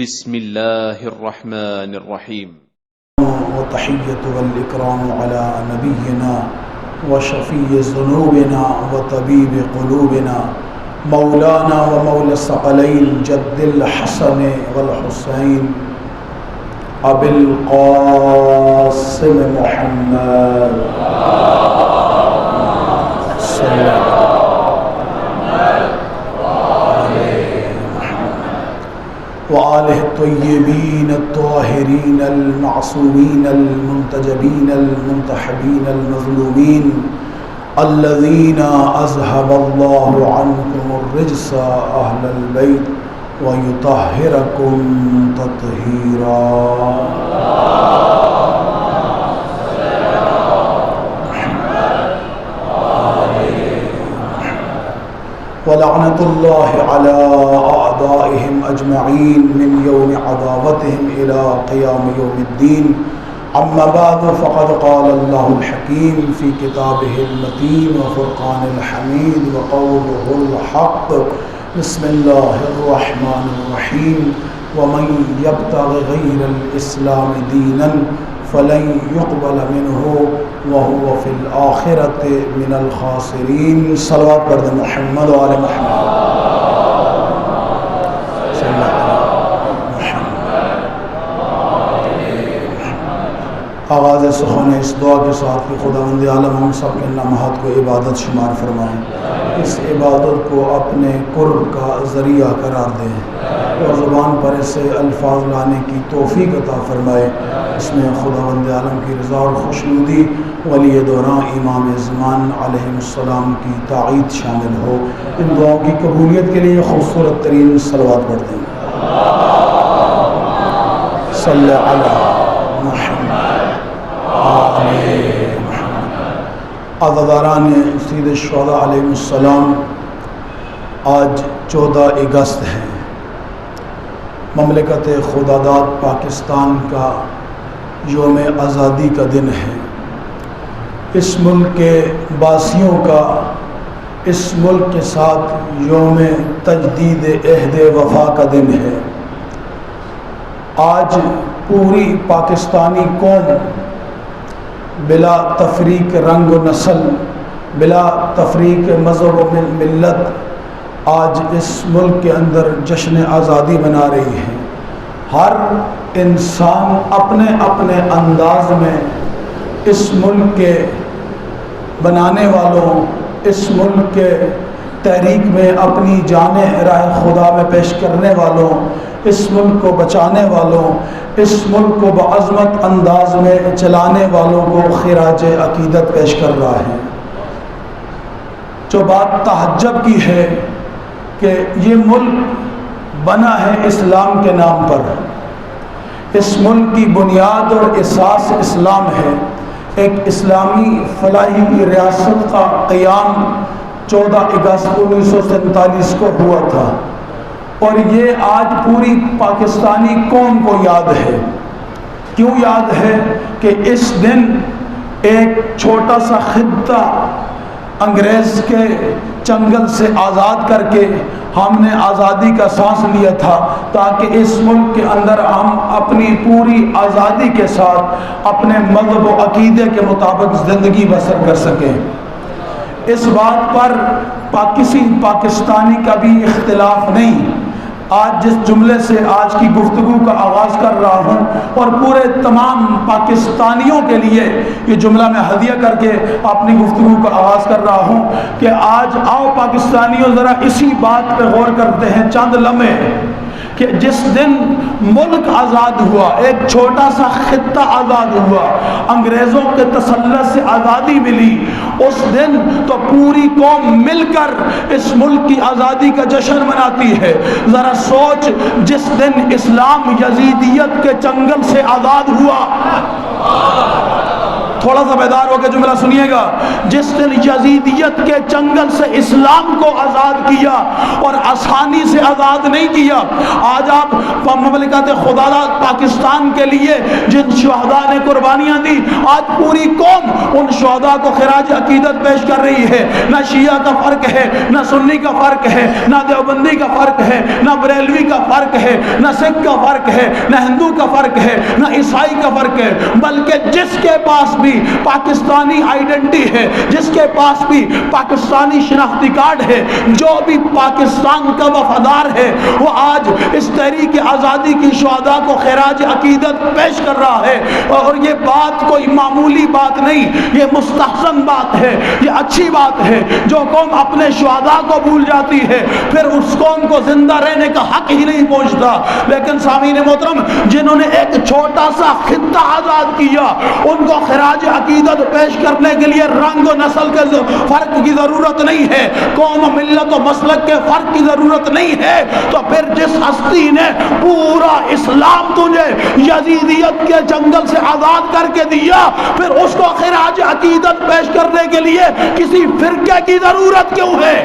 بسم الله الرحمن الرحيم. وتحية والإكرام على نبينا وشفيع ذنوبنا وطبيب قلوبنا مولانا ومولى الثقلين جد الحسن والحسين أبي القاسم محمد صلى الله عليه وآله الطيبين الطاهرين المعصومين المنتجبين المنتحبين المظلومين الذين أذهب الله عنكم الرجس أهل البيت ويطهركم تطهيرا. ولعنة الله على أعدائهم أجمعين من يوم عداوتهم إلى قيام يوم الدين. أما بعد فقد قال الله الحكيم في كتابه المتين وفرقان الحميد وقوله الحق. بسم الله الرحمن الرحيم. ومن يبتغ غير الإسلام دينا فلن يقبل منه وهو في الآخرة من الخاسرين. صلوات برد محمد وآل محمد. آغاز سخن اس دعا کے ساتھ کہ خداوند عالم ہم سب کے لمحات کو عبادت شمار فرمائیں، اس عبادت کو اپنے قرب کا ذریعہ قرار دیں اور زبان پر اسے الفاظ لانے کی توفیق عطا فرمائے، اس میں خداوند عالم کی رضا اور خوشنودی ولی دوران امام زمان علیہ السلام کی تائید شامل ہو۔ ان دعاؤں کی قبولیت کے لیے خوبصورت ترین صلوات پڑھ دیں۔ صلی علی محمد عزاداران سید الشہداء علیہ السلام، آج 14 اگست ہے، مملکت خداداد پاکستان کا یوم آزادی کا دن ہے۔ اس ملک کے باسیوں کا اس ملک کے ساتھ یوم تجدید عہد وفا کا دن ہے۔ آج پوری پاکستانی قوم بلا تفریق رنگ و نسل، بلا تفریق مذہب و ملت آج اس ملک کے اندر جشن آزادی منا رہی ہے۔ ہر انسان اپنے اپنے انداز میں اس ملک کے بنانے والوں، اس ملک کے تحریک میں اپنی جانیں راہ خدا میں پیش کرنے والوں، اس ملک کو بچانے والوں، اس ملک کو بعظمت انداز میں چلانے والوں کو خراج عقیدت پیش کر رہا ہے۔ جو بات تعجب کی ہے کہ یہ ملک بنا ہے اسلام کے نام پر، اس ملک کی بنیاد اور اساس اسلام ہے۔ ایک اسلامی فلاحی ریاست کا قیام 14 اگست 1947 کو ہوا تھا، اور یہ آج پوری پاکستانی قوم کو یاد ہے۔ کیوں یاد ہے؟ کہ اس دن ایک چھوٹا سا خطہ انگریز کے چنگل سے آزاد کر کے ہم نے آزادی کا سانس لیا تھا، تاکہ اس ملک کے اندر ہم اپنی پوری آزادی کے ساتھ اپنے مذہب و عقیدے کے مطابق زندگی بسر کر سکیں۔ اس بات پر کسی پاکستانی کا بھی اختلاف نہیں۔ آج جس جملے سے آج کی گفتگو کا آغاز کر رہا ہوں اور پورے تمام پاکستانیوں کے لیے یہ جملہ میں ہدیہ کر کے اپنی گفتگو کا آغاز کر رہا ہوں کہ آج آؤ پاکستانیوں ذرا اسی بات پہ غور کرتے ہیں چند لمحے کہ جس دن ملک آزاد ہوا، ایک چھوٹا سا خطہ آزاد ہوا، انگریزوں کے تسلط سے آزادی ملی، اس دن تو پوری قوم مل کر اس ملک کی آزادی کا جشن مناتی ہے۔ ذرا سوچ، جس دن اسلام یزیدیت کے چنگل سے آزاد ہوا، تھوڑا سا بیدار ہو کے جملہ سنیے گا، جس نے یزیدیت کے چنگل سے اسلام کو آزاد کیا اور آسانی سے آزاد نہیں کیا، آج آپ مملکت خدا پاکستان کے لیے جن شہداء نے قربانیاں دی، آج پوری قوم ان شہداء کو خراج عقیدت پیش کر رہی ہے۔ نہ شیعہ کا فرق ہے، نہ سنی کا فرق ہے، نہ دیوبندی کا فرق ہے، نہ بریلوی کا فرق ہے، نہ سکھ کا فرق ہے، نہ ہندو کا فرق ہے، نہ عیسائی کا فرق ہے، بلکہ جس کے پاس بھی پاکستانی آئیڈینٹی ہے، جس کے پاس بھی پاکستانی شناختی کارڈ ہے، جو بھی پاکستان کا وفادار ہے، وہ آج اس تحریک آزادی کی شہداء کو خراج عقیدت پیش کر رہا ہے۔ اور یہ بات کوئی معمولی بات نہیں، یہ مستحسن بات ہے، یہ اچھی بات ہے۔ جو قوم اپنے شہداء کو بھول جاتی ہے، پھر اس قوم کو زندہ رہنے کا حق ہی نہیں پہنچتا۔ لیکن سامعین محترم، جنہوں نے ایک چھوٹا سا خطہ آزاد کیا، ان کو خراج عقیدت پیش کرنے کے لیے رنگ و نسل کے فرق کی ضرورت نہیں ہے، قوم، ملت و مسلک کے فرق کی ضرورت نہیں ہے۔ تو پھر جس ہستی نے پورا اسلام تجھے یزیدیت کے جنگل سے آزاد کر کے دیا، پھر اس کو خراج عقیدت پیش کرنے کے لیے کسی فرقے کی ضرورت کیوں ہے؟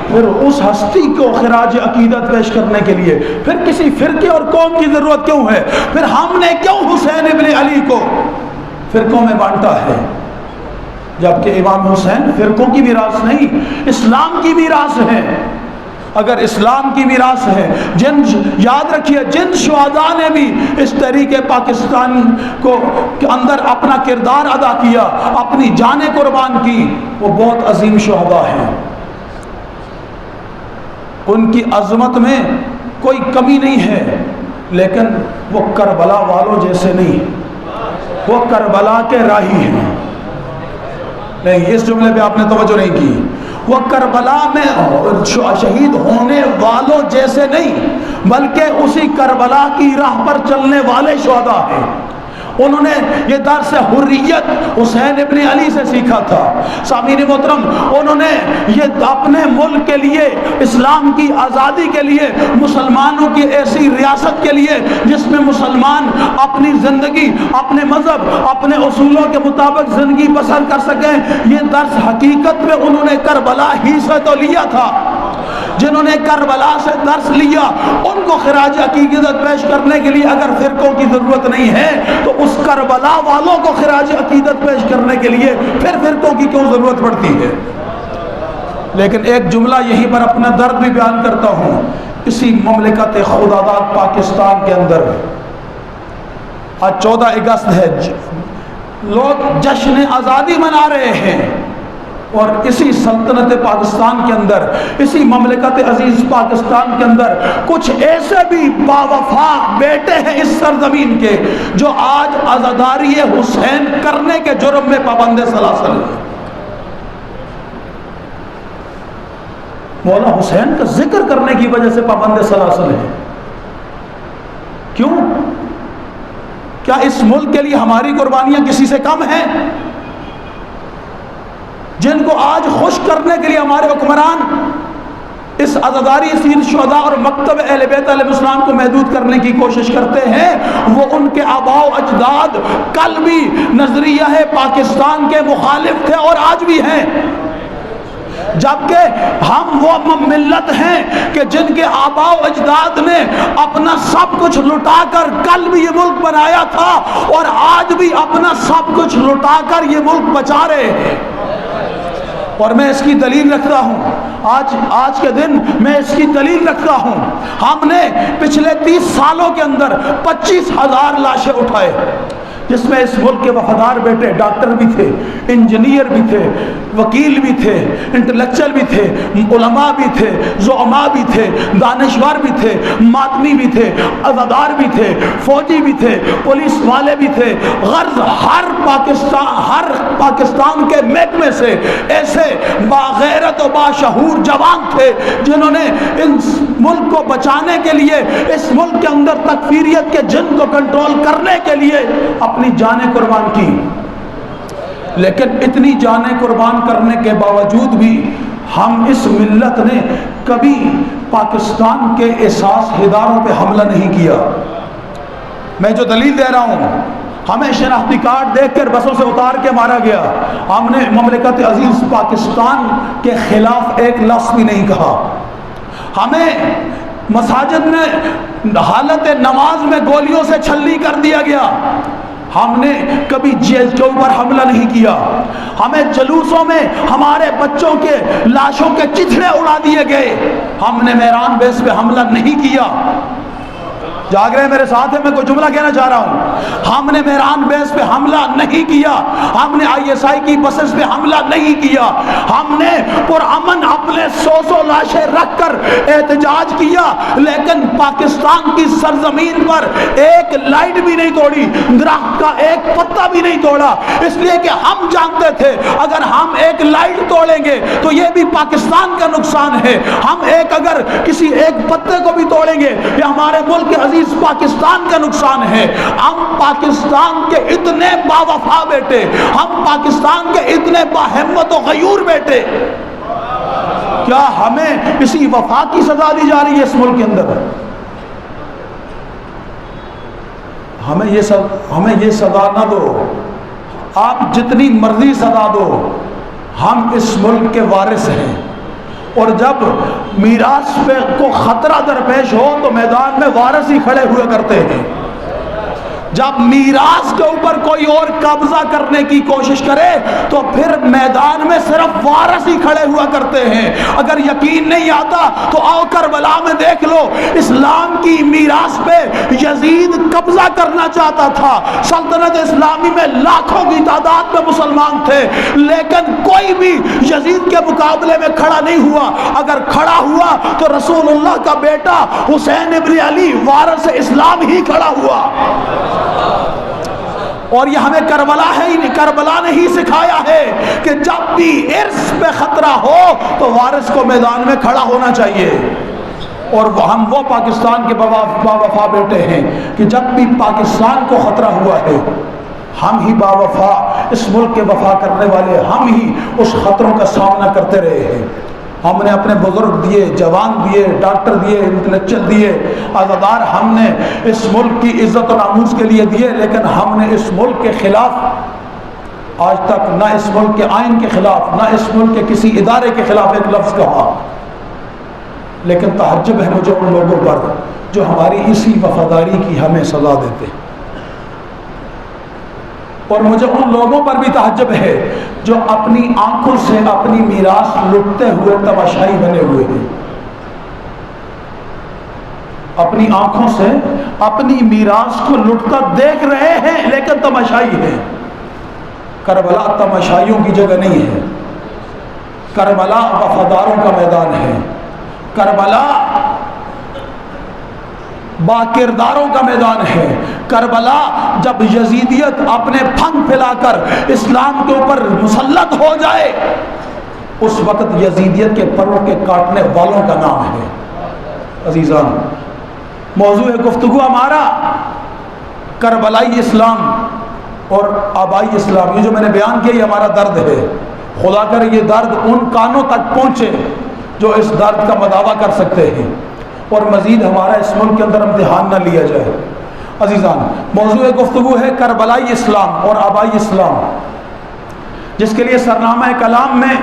پھر اس ہستی کو خراج عقیدت پیش کرنے کے لیے پھر کسی فرقے اور قوم کی ضرورت کیوں ہے؟ پھر ہم نے کیوں حسین ابن علی کو فرقوں میں بانٹا ہے، جبکہ امام حسین فرقوں کی میراث نہیں، اسلام کی میراث ہے۔ اگر اسلام کی میراث ہے، یاد رکھیے، جن شہداء نے بھی اس تحریک پاکستان کو کے اندر اپنا کردار ادا کیا، اپنی جانیں قربان کی، وہ بہت عظیم شہداء ہیں۔ ان کی عظمت میں کوئی کمی نہیں ہے، لیکن وہ کربلا والوں جیسے نہیں، وہ کربلا کے راہی ہیں۔ نہیں، اس جملے پہ آپ نے توجہ نہیں کی۔ وہ کربلا میں شہید ہونے والوں جیسے نہیں، بلکہ اسی کربلا کی راہ پر چلنے والے شہداء ہیں۔ انہوں نے یہ درس حریت حسین ابن علی سے سیکھا تھا۔ سامعین محترم، انہوں نے یہ اپنے ملک کے لیے، اسلام کی آزادی کے لیے، مسلمانوں کی ایسی ریاست کے لیے جس میں مسلمان اپنی زندگی، اپنے مذہب، اپنے اصولوں کے مطابق زندگی بسر کر سکیں، یہ درس حقیقت میں انہوں نے کربلا ہی سے تو لیا تھا۔ جنہوں نے کربلا سے درس لیا، ان کو خراج عقیدت پیش کرنے کے لیے اگر فرقوں کی ضرورت نہیں ہے، تو اس کربلا والوں کو خراج عقیدت پیش کرنے کے لیے پھر فرقوں کی کیوں ضرورت پڑتی ہے؟ لیکن ایک جملہ یہیں پر اپنا درد بھی بیان کرتا ہوں۔ اسی مملکت خداداد پاکستان کے اندر آج 14 اگست ہے، لوگ جشن آزادی منا رہے ہیں، اور اسی سلطنت پاکستان کے اندر، اسی مملکت عزیز پاکستان کے اندر کچھ ایسے بھی باوفا بیٹے ہیں اس سرزمین کے، جو آج عزاداری حسین کرنے کے جرم میں پابند سلاسل ہیں۔ مولا حسین کا ذکر کرنے کی وجہ سے پابند سلاسل ہیں۔ کیوں؟ کیا اس ملک کے لیے ہماری قربانیاں کسی سے کم ہیں؟ جن کو آج خوش کرنے کے لیے ہمارے حکمران اس عزاداری سیر شہداء اور مکتب اہل بیت علیہ السلام کو محدود کرنے کی کوشش کرتے ہیں، وہ ان کے آباء و اجداد کل بھی نظریہ پاکستان کے مخالف تھے اور آج بھی ہیں، جبکہ ہم وہ ملت ہیں کہ جن کے آباء و اجداد نے اپنا سب کچھ لٹا کر کل بھی یہ ملک بنایا تھا، اور آج بھی اپنا سب کچھ لٹا کر یہ ملک بچا رہے ہیں۔ اور میں اس کی دلیل رکھتا ہوں، آج کے دن میں اس کی دلیل رکھتا ہوں۔ ہم نے پچھلے 30 سالوں کے اندر 25,000 لاشیں اٹھائے، جس میں اس ملک کے وفادار بیٹے ڈاکٹر بھی تھے، انجینئر بھی تھے، وکیل بھی تھے، انٹلیکچوئل بھی تھے، علماء بھی تھے، زعماء بھی تھے، دانشور بھی تھے، ماتمی بھی تھے، عزادار بھی تھے، فوجی بھی تھے، پولیس والے بھی تھے۔ غرض ہر پاکستان کے محکمے سے ایسے باغیرت و باشعور جوان تھے جنہوں نے اس ملک کو بچانے کے لیے، اس ملک کے اندر تکفیریت کے جن کو کنٹرول کرنے کے لیے اپنی جانیں قربان کی۔ لیکن اتنی جانیں قربان کرنے کے باوجود بھی ہم اس ملت نے کبھی پاکستان کے احساس اداروں پہ حملہ نہیں کیا۔ میں جو دلیل دے رہا ہوں، ہمیں شناختی کارڈ دیکھ کر بسوں سے اتار کے مارا گیا، ہم نے مملکت عزیز پاکستان کے خلاف ایک لفظ بھی نہیں کہا، ہمیں مساجد میں حالت نماز میں گولیوں سے چھلنی کر دیا گیا، ہم نے کبھی جیل کے اوپر حملہ نہیں کیا، ہمیں جلوسوں میں ہمارے بچوں کے لاشوں کے چتھڑے اڑا دیے گئے، ہم نے میران بیس پہ حملہ نہیں کیا۔ جاگ رہے میرے ساتھ ہے، میں کوئی جملہ کہنا چاہ رہا ہوں، ہم نے میران بیس پہ حملہ نہیں کیا، ہم نے ISI کی بسز پہ حملہ نہیں کیا، ہم نے پرامن اپنے 100 لاشیں رکھ کر احتجاج کیا، لیکن پاکستان کی سرزمین پر ایک لائٹ بھی نہیں توڑی، درخت کا ایک پتا بھی نہیں توڑا، اس لیے کہ ہم جانتے تھے اگر ہم ایک لائٹ توڑیں گے تو یہ بھی پاکستان کا نقصان ہے، ہم اگر کسی ایک پتے کو بھی توڑیں گے یہ ہمارے ملک کے عزیز پاکستان کا نقصان ہے۔ ہم پاکستان کے اتنے باوفا بیٹے، ہم پاکستان کے اتنے باہمت و غیور بیٹے، کیا ہمیں کسی وفا کی سزا دی جا رہی ہے اس ملک کے اندر؟ ہمیں یہ سزا نہ دو، آپ جتنی مرضی سزا دو، ہم اس ملک کے وارث ہیں، اور جب میراث پہ کو خطرہ درپیش ہو تو میدان میں وارث ہی کھڑے ہوئے کرتے ہیں، جب میراث کے اوپر کوئی اور قبضہ کرنے کی کوشش کرے تو پھر میدان میں صرف وارث ہی کھڑے ہوا کرتے ہیں۔ اگر یقین نہیں آتا تو آؤ کربلا میں دیکھ لو، اسلام کی میراث پہ یزید قبضہ کرنا چاہتا تھا، سلطنت اسلامی میں لاکھوں کی تعداد میں مسلمان تھے، لیکن کوئی بھی یزید کے مقابلے میں کھڑا نہیں ہوا، اگر کھڑا ہوا تو رسول اللہ کا بیٹا حسین ابن علی وارث اسلام ہی کھڑا ہوا۔ اور یہ ہمیں کربلا نے ہی سکھایا ہے کہ جب بھی ارث پہ خطرہ ہو تو وارث کو میدان میں کھڑا ہونا چاہیے، اور ہم وہ پاکستان کے باوفا بیٹے ہیں کہ جب بھی پاکستان کو خطرہ ہوا ہے ہم ہی باوفا، اس ملک کے وفا کرنے والے ہم ہی اس خطروں کا سامنا کرتے رہے ہیں۔ ہم نے اپنے بزرگ دیے، جوان دیے، ڈاکٹر دیے، انٹلیکچوئل دیے، عزادار ہم نے اس ملک کی عزت و ناموس کے لیے دیے، لیکن ہم نے اس ملک کے خلاف آج تک نہ اس ملک کے آئین کے خلاف نہ اس ملک کے کسی ادارے کے خلاف ایک لفظ کہا۔ لیکن تعجب ہے مجھے ان لوگوں پر جو ہماری اسی وفاداری کی ہمیں سزا دیتے ہیں، اور مجھے ان لوگوں پر بھی تعجب ہے جو اپنی آنکھوں سے اپنی میراث لٹتے ہوئے تماشائی بنے ہوئے ہیں، اپنی آنکھوں سے اپنی میراث کو لٹتا دیکھ رہے ہیں لیکن تماشائی ہیں۔ کربلا تماشائیوں کی جگہ نہیں ہے، کربلا وفاداروں کا میدان ہے، کربلا باکرداروں کا میدان ہے۔ کربلا جب یزیدیت اپنے پھنگ پھیلا کر اسلام کے اوپر مسلط ہو جائے اس وقت یزیدیت کے پروں کے کاٹنے والوں کا نام ہے۔ عزیزان، موضوع گفتگو ہمارا کربلائی اسلام اور آبائی اسلام، یہ جو میں نے بیان کیا یہ ہمارا درد ہے، خدا کر یہ درد ان کانوں تک پہنچے جو اس درد کا مداوع کر سکتے ہیں، اور مزید ہمارا اس ملک کے اندر امتحان نہ لیا جائے۔ عزیزان، موضوع گفتگو ہے کربلائی اسلام اور آبائی اسلام، جس کے لیے سرنامہ کلام میں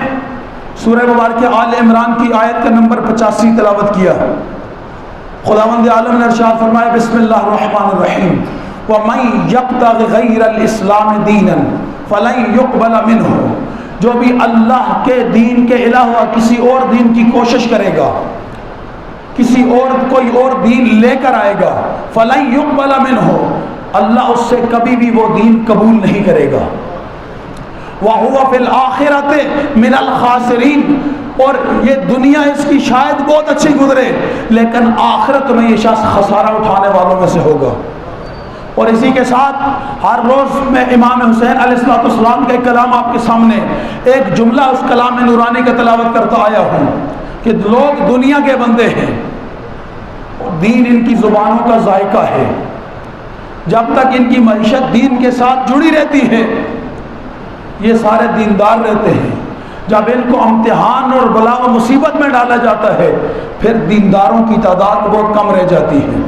سورہ مبارکہ آل عمران کی آیت کا نمبر 85 تلاوت کیا۔ خداوند عالم نے ارشاد فرمایا، بسم اللہ الرحمن الرحیم، وَمَن يَبْتَغِ غَيْرَ الْإِسْلَامِ دِينًا فَلَن يُقْبَلَ مِنْهُ، جو بھی اللہ کے دین کے علاوہ کسی اور دین کی کوشش کرے گا، کوئی اور دین لے کر آئے گا، فَلَن يُقْبَلَ مِنْهُ، اللہ اس سے کبھی بھی وہ دین قبول نہیں کرے گا، وَهُوَ فِي الْآخِرَةِ مِنَ الْخَاسِرِينَ، اور یہ دنیا اس کی شاید بہت اچھی گزرے لیکن آخرت میں یہ شخص خسارہ اٹھانے والوں میں سے ہوگا۔ اور اسی کے ساتھ ہر روز میں امام حسین علیہ السلام کا ایک کلام آپ کے سامنے، ایک جملہ اس کلام نورانی کا تلاوت کرتا آیا ہوں کہ لوگ دنیا کے بندے ہیں، دین ان کی زبانوں کا ذائقہ ہے، جب تک ان کی معیشت دین کے ساتھ جڑی رہتی ہے یہ سارے دیندار رہتے ہیں، جب ان کو امتحان اور بلا و مصیبت میں ڈالا جاتا ہے پھر دینداروں کی تعداد بہت کم رہ جاتی ہے۔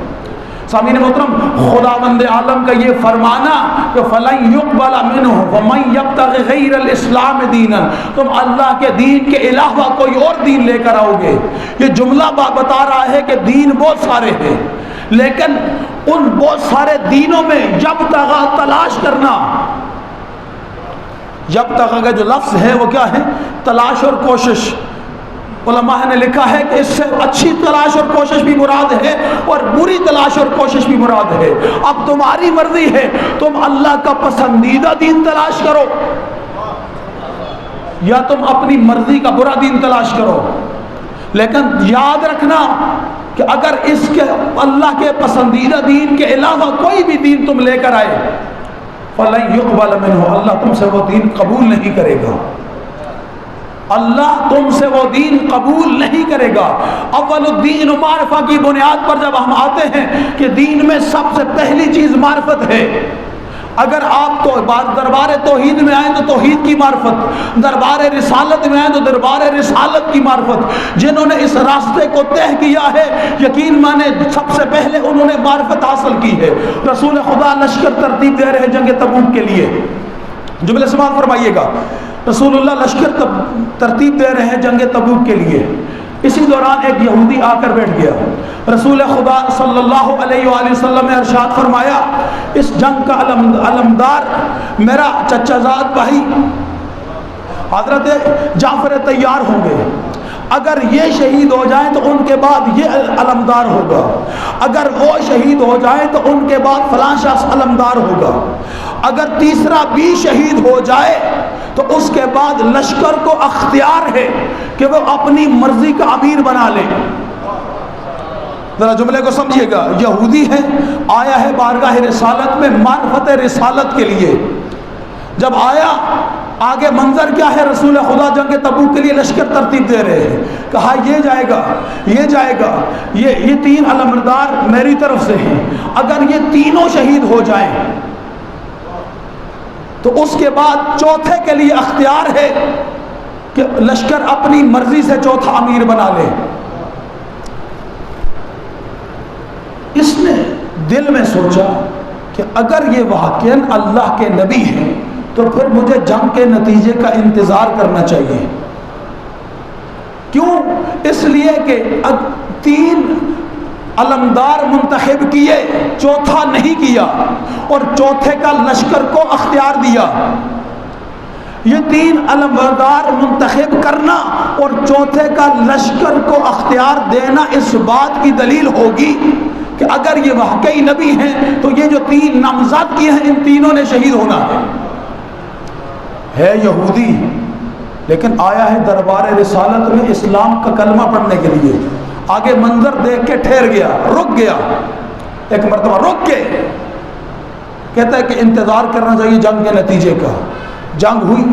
سامعین محترم، خداوند عالم کا یہ فرمانا کہ فَلَن يُقْبَلَ مِنْهُ وَمَن يَبْتَغِ غَيْرَ الْإِسْلَامِ دِينًا، تم اللہ کے دین کے علاوہ کوئی اور دین لے کر آؤ گے۔ یہ جملہ بتا رہا ہے کہ دین بہت سارے ہیں، لیکن ان بہت سارے دینوں میں جب تغا تلاش کرنا، جب تغا کا جو لفظ ہے وہ کیا ہے؟ تلاش اور کوشش۔ علماء نے لکھا ہے کہ اس سے اچھی تلاش اور کوشش بھی مراد ہے اور بری تلاش اور کوشش بھی مراد ہے۔ اب تمہاری مرضی ہے، تم اللہ کا پسندیدہ دین تلاش کرو یا تم اپنی مرضی کا برا دین تلاش کرو، لیکن یاد رکھنا کہ اگر اس کے اللہ کے پسندیدہ دین کے علاوہ کوئی بھی دین تم لے کر آئے، فَلَن يُقْبَلَ مِنْهُ، اللہ تم سے وہ دین قبول نہیں کرے گا، اللہ تم سے وہ دین قبول نہیں کرے گا۔ اول الدین معرفہ کی بنیاد پر جب ہم آتے ہیں کہ دین میں سب سے پہلی چیز معرفت ہے۔ اگر آپ تو دربار توحید میں آئیں تو توحید کی معرفت، دربار رسالت میں آئیں تو دربار رسالت کی معرفت۔ جنہوں نے اس راستے کو طے کیا ہے، یقین مانے سب سے پہلے انہوں نے معرفت حاصل کی ہے۔ رسول خدا لشکر ترتیب دے رہے جنگ تبوک کے لیے، جملے سماعت فرمائیے گا، رسول اللہ لشکر ترتیب دے رہے ہیں جنگ تبوک کے لیے۔ اسی دوران ایک یہودی آ کر بیٹھ گیا۔ رسول خدا صلی اللہ علیہ وآلہ وسلم نے ارشاد فرمایا، اس جنگ کا علمدار میرا چچا زاد بھائی حضرت جعفر تیار ہوں گے، اگر یہ شہید ہو جائیں تو ان کے بعد یہ علمدار ہوگا، اگر وہ شہید ہو جائیں تو ان کے بعد فلاں شخص علمدار ہوگا، اگر تیسرا بھی شہید ہو جائے تو اس کے بعد لشکر کو اختیار ہے کہ وہ اپنی مرضی کا امیر بنا لے۔ ذرا جملے کو سمجھیے گا، یہودی ہے، آیا ہے بارگاہ رسالت میں معرفت رسالت کے لیے۔ جب آیا، آگے منظر کیا ہے؟ رسول خدا جنگ تبوک کے لیے لشکر ترتیب دے رہے ہیں۔ کہا یہ جائے گا، یہ جائے گا، یہ تین علمدار میری طرف سے ہیں، اگر یہ تینوں شہید ہو جائیں تو اس کے بعد چوتھے کے لیے اختیار ہے کہ لشکر اپنی مرضی سے چوتھا امیر بنا لے۔ اس نے دل میں سوچا کہ اگر یہ واقعاً اللہ کے نبی ہیں تو پھر مجھے جنگ کے نتیجے کا انتظار کرنا چاہیے۔ کیوں؟ اس لیے کہ تین علمدار منتخب کیے، چوتھا نہیں کیا، اور چوتھے کا لشکر کو اختیار دیا۔ یہ تین علمدار منتخب کرنا اور چوتھے کا لشکر کو اختیار دینا اس بات کی دلیل ہوگی کہ اگر یہ واقعی نبی ہیں تو یہ جو تین نامزد کیے ہیں ان تینوں نے شہید ہونا ہے یہودی، لیکن آیا ہے دربار رسالت میں اسلام کا کلمہ پڑھنے کے لیے۔ آگے منظر دیکھ کے ٹھہر گیا، رک گیا، ایک مرتبہ رک کے کہتا ہے کہ انتظار کرنا چاہیے جنگ کے نتیجے کا۔ جنگ ہوئی،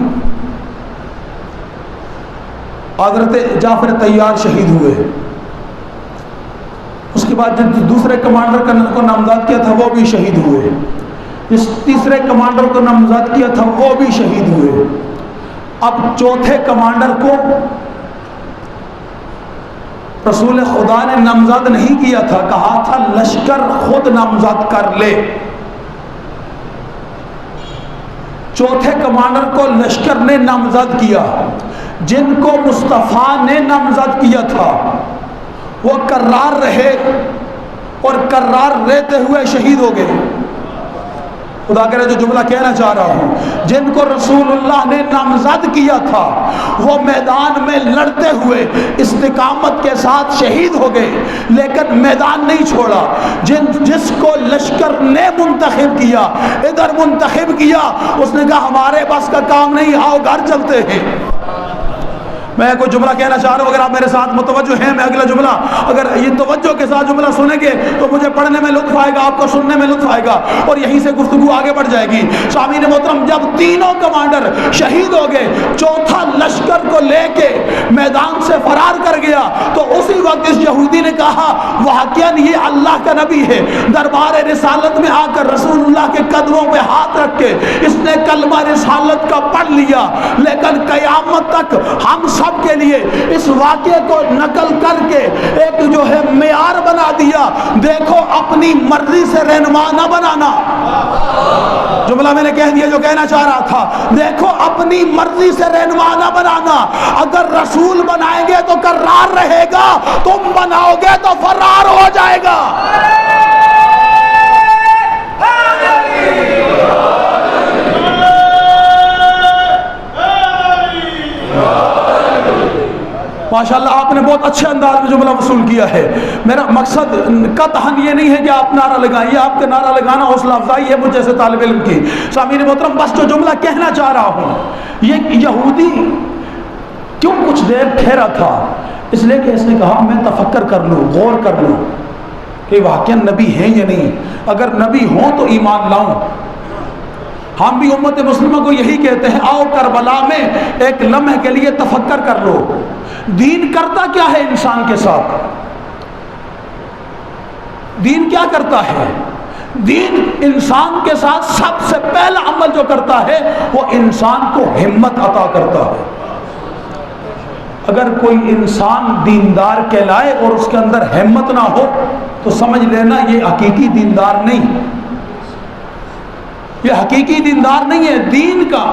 حضرت جعفر تیار شہید ہوئے، اس کے بعد جو دوسرے کمانڈر کو نامزد کیا تھا وہ بھی شہید ہوئے، جس تیسرے کمانڈر کو نامزد کیا تھا وہ بھی شہید ہوئے۔ اب چوتھے کمانڈر کو رسول خدا نے نامزد نہیں کیا تھا، کہا تھا لشکر خود نامزد کر لے۔ چوتھے کمانڈر کو لشکر نے نامزد کیا، جن کو مصطفیٰ نے نامزد کیا تھا وہ کرار رہے اور کرار رہتے ہوئے شہید ہو گئے۔ خدا کرے جو جملہ کہنا چاہ رہا ہوں، جن کو رسول اللہ نے نامزد کیا تھا وہ میدان میں لڑتے ہوئے استقامت کے ساتھ شہید ہو گئے، لیکن میدان نہیں چھوڑا۔ جس کو لشکر نے منتخب کیا، ادھر منتخب کیا، اس نے کہا ہمارے بس کا کام نہیں، آؤ گھر چلتے ہیں۔ میں کوئی جملہ کہنا چاہ رہا ہوں، اگر آپ میرے ساتھ متوجہ ہیں، میں اگلا جملہ اگر یہ توجہ کے ساتھ جملہ سنیں گے تو مجھے پڑھنے میں لطف آئے گا، آپ کو سننے میں لطف آئے گا، اور یہیں سے گفتگو آگے بڑھ جائے گی۔ سامعین محترم، جب تینوں کمانڈر شہید ہو گئے، چوتھا لشکر کو لے کے میدان سے فرار کر گیا، تو اسی وقت اس یہودی نے کہا واقعاً یہ اللہ کا نبی ہے۔ دربار رسالت میں آ کر رسول اللہ کے قدموں پہ ہاتھ رکھ کے اس نے کلمہ رسالت کا پڑھ لیا، لیکن قیامت تک ہم سب کے لیے اس واقعے کو نقل کر کے ایک جو ہے معیار بنا دیا دیکھو اپنی مرضی سے رہنما نہ بنانا. جملہ میں نے کہہ دیا جو کہنا چاہ رہا تھا. دیکھو اپنی مرضی سے رہنما نہ بنانا. اگر رسول بنائیں گے تو کرار رہے گا, تم بناؤ گے تو فرار ہو جائے گا. ماشاءاللہ آپ نے بہت اچھے انداز میں جملہ وصول کیا ہے. میرا مقصد قطعاً یہ نہیں ہے کہ آپ نعرہ لگائیں, یہ آپ کے نعرہ لگانا حوصلہ افزائی ہے مجھ جیسے طالب علم کی. سامعین محترم, بس جو جملہ کہنا چاہ رہا ہوں, یہ یہودی کیوں کچھ دیر ٹھہرا تھا؟ اس لیے کہ اس نے کہا میں تفکر کر لوں, غور کر لوں کہ واقعا نبی ہیں یا نہیں. اگر نبی ہوں تو ایمان لاؤں. ہم بھی امت مسلمہ کو یہی کہتے ہیں, آؤ کربلا میں ایک لمحے کے لیے تفکر کر لو. دین کرتا کیا ہے انسان کے ساتھ؟ دین کیا کرتا ہے؟ دین انسان کے ساتھ سب سے پہلا عمل جو کرتا ہے وہ انسان کو ہمت عطا کرتا ہے. اگر کوئی انسان دیندار کہلائے اور اس کے اندر ہمت نہ ہو تو سمجھ لینا یہ حقیقی دیندار نہیں. یہ حقیقی دیندار نہیں ہے. دین کا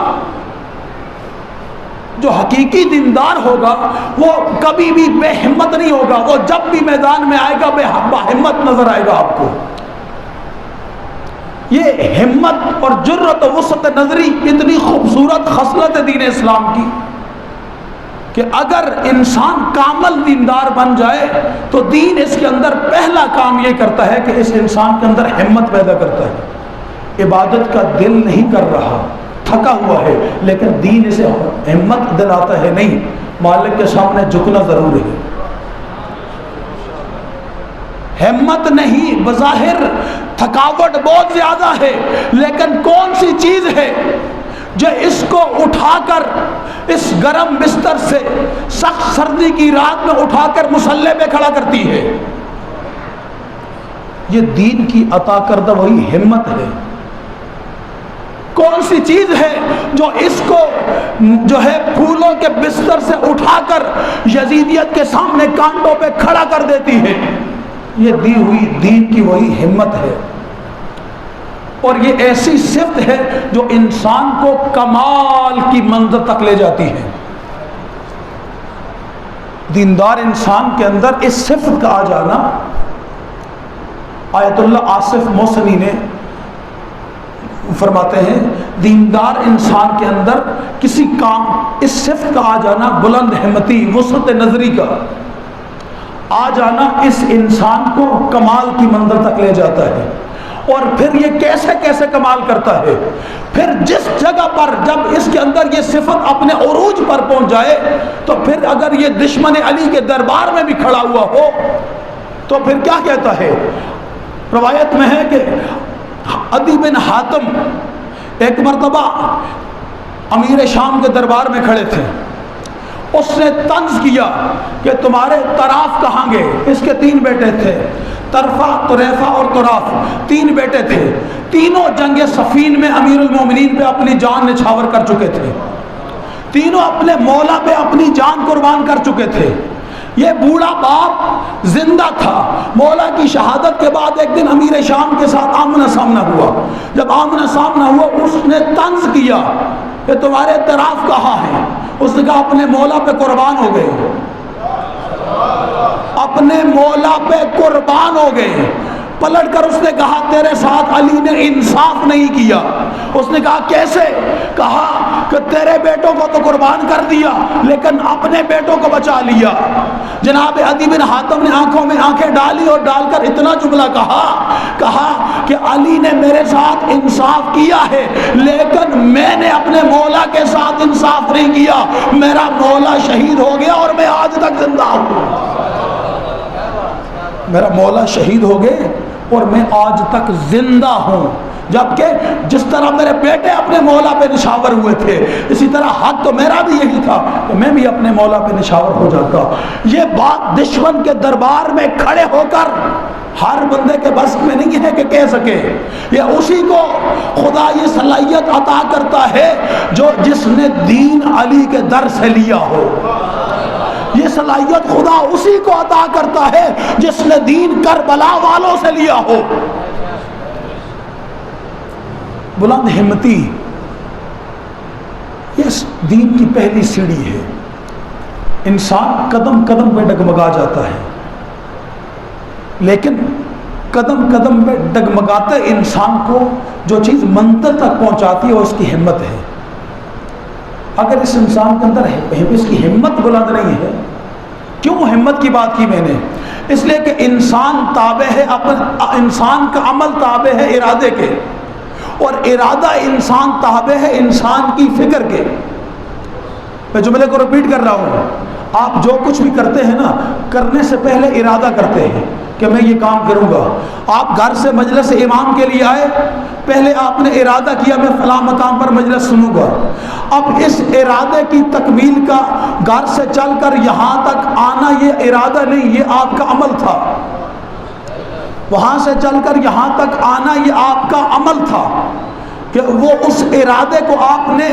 جو حقیقی دیندار ہوگا وہ کبھی بھی بے ہمت نہیں ہوگا. وہ جب بھی میدان میں آئے گا با ہمت نظر آئے گا آپ کو. یہ ہمت اور جرت و وسعت نظری اتنی خوبصورت خصلت ہے دین اسلام کی کہ اگر انسان کامل دیندار بن جائے تو دین اس کے اندر پہلا کام یہ کرتا ہے کہ اس انسان کے اندر ہمت پیدا کرتا ہے. عبادت کا دل نہیں کر رہا, تھکا ہوا ہے, لیکن دین اسے ہمت دلاتا ہے نہیں, مالک کے سامنے جھکنا ضرور ہے. ہمت نہیں, بظاہر تھکاوٹ بہت زیادہ ہے, لیکن کون سی چیز ہے جو اس کو اٹھا کر اس گرم بستر سے سخت سردی کی رات میں اٹھا کر مصلی پہ کھڑا کرتی ہے؟ یہ دین کی عطا کردہ وہی ہمت ہے. کون سی چیز ہے جو اس کو جو ہے پھولوں کے بستر سے اٹھا کر یزیدیت کے سامنے کانٹوں پہ کھڑا کر دیتی ہے؟ یہ دی ہوئی دین کی وہی ہمت ہے. اور یہ ایسی صفت ہے جو انسان کو کمال کی منزل تک لے جاتی ہے. دیندار انسان کے اندر اس صفت کا آ جانا, آیت اللہ آصف موسنی نے فرماتے ہیں دیندار انسان کے اندر کسی کام اس صفت کا آ جانا, بلند ہمتی وسعت نظری کا آ جانا, اس انسان کو کمال کی منزل تک لے جاتا ہے. اور پھر یہ کیسے کیسے کمال کرتا ہے؟ پھر جس جگہ پر جب اس کے اندر یہ صفت اپنے عروج پر پہنچ جائے تو پھر اگر یہ دشمن علی کے دربار میں بھی کھڑا ہوا ہو تو پھر کیا کہتا ہے؟ روایت میں ہے کہ عدی بن حاتم ایک مرتبہ امیر شام کے دربار میں کھڑے تھے. اس نے طنز کیا کہ تمہارے طراف کہاں گئے؟ اس کے 3 بیٹے تھے, طرفہ, طریفہ اور طراف, 3 بیٹے تھے. تینوں جنگ صفین میں امیر المومنین پہ اپنی جان نچھاور کر چکے تھے. تینوں اپنے مولا پہ اپنی جان قربان کر چکے تھے. یہ بوڑھا باپ زندہ تھا. مولا کی شہادت کے بعد ایک دن امیر شام کے ساتھ آمنا سامنا ہوا. جب آمنا سامنا ہوا اس نے طنز کیا کہ تمہارے طراف کہاں ہیں؟ اس نے کہا اپنے مولا پہ قربان ہو گئے, اپنے مولا پہ قربان ہو گئے. پلٹ کر اس نے کہا تیرے ساتھ علی نے انصاف نہیں کیا. اس نے کہا کیسے؟ کہا کہ تیرے بیٹوں کو تو قربان کر دیا لیکن اپنے بیٹوں کو بچا لیا. جناب عدی بن حاتم نے آنکھوں میں آنکھیں ڈالی اور ڈال کر اتنا جملہ کہا کہ علی نے میرے ساتھ انصاف کیا ہے لیکن میں نے اپنے مولا کے ساتھ انصاف نہیں کیا. میرا مولا شہید ہو گیا اور میں آج تک زندہ ہوں. میرا مولا شہید ہو گئے اور میں آج تک زندہ ہوں. جبکہ جس طرح میرے بیٹے اپنے مولا پہ نشاور ہوئے تھے اسی طرح حق تو میرا بھی یہی تھا کہ میں بھی اپنے مولا پہ نشاور ہو جاتا. یہ بات دشمن کے دربار میں کھڑے ہو کر ہر بندے کے بس میں نہیں ہے کہ کہہ سکے. یہ اسی کو خدا یہ صلاحیت عطا کرتا ہے جو جس نے دین علی کے در سے لیا ہو. یہ صلاحیت خدا اسی کو عطا کرتا ہے جس نے دین کربلا والوں سے لیا ہو۔ بلند ہمتی یہ دین کی پہلی سیڑھی ہے۔ انسان قدم قدم پہ ڈگمگا جاتا ہے، لیکن قدم قدم پہ ڈگمگاتے انسان کو جو چیز منزل تک پہنچاتی ہے وہ اس کی ہمت ہے۔ اگر اس انسان کے اندر اس کی ہمت بلند نہیں ہے، کیوں ہمت کی بات کی میں نے؟ اس لیے کہ انسان تابع ہے انسان کا عمل تابع ہے ارادے کے، اور ارادہ انسان تابع ہے انسان کی فکر کے۔ میں جملے کو ریپیٹ کر رہا ہوں، آپ جو کچھ بھی کرتے ہیں نا، کرنے سے پہلے ارادہ کرتے ہیں کہ میں یہ کام کروں گا۔ آپ گھر سے مجلس امام کے لیے آئے، پہلے آپ نے ارادہ کیا میں فلاں مقام پر مجلس سنوں گا۔ اب اس ارادے کی تکمیل کا گھر سے چل کر یہاں تک آنا یہ ارادہ نہیں، یہ آپ کا عمل تھا۔ وہاں سے چل کر یہاں تک آنا یہ آپ کا عمل تھا کہ وہ اس ارادے کو آپ نے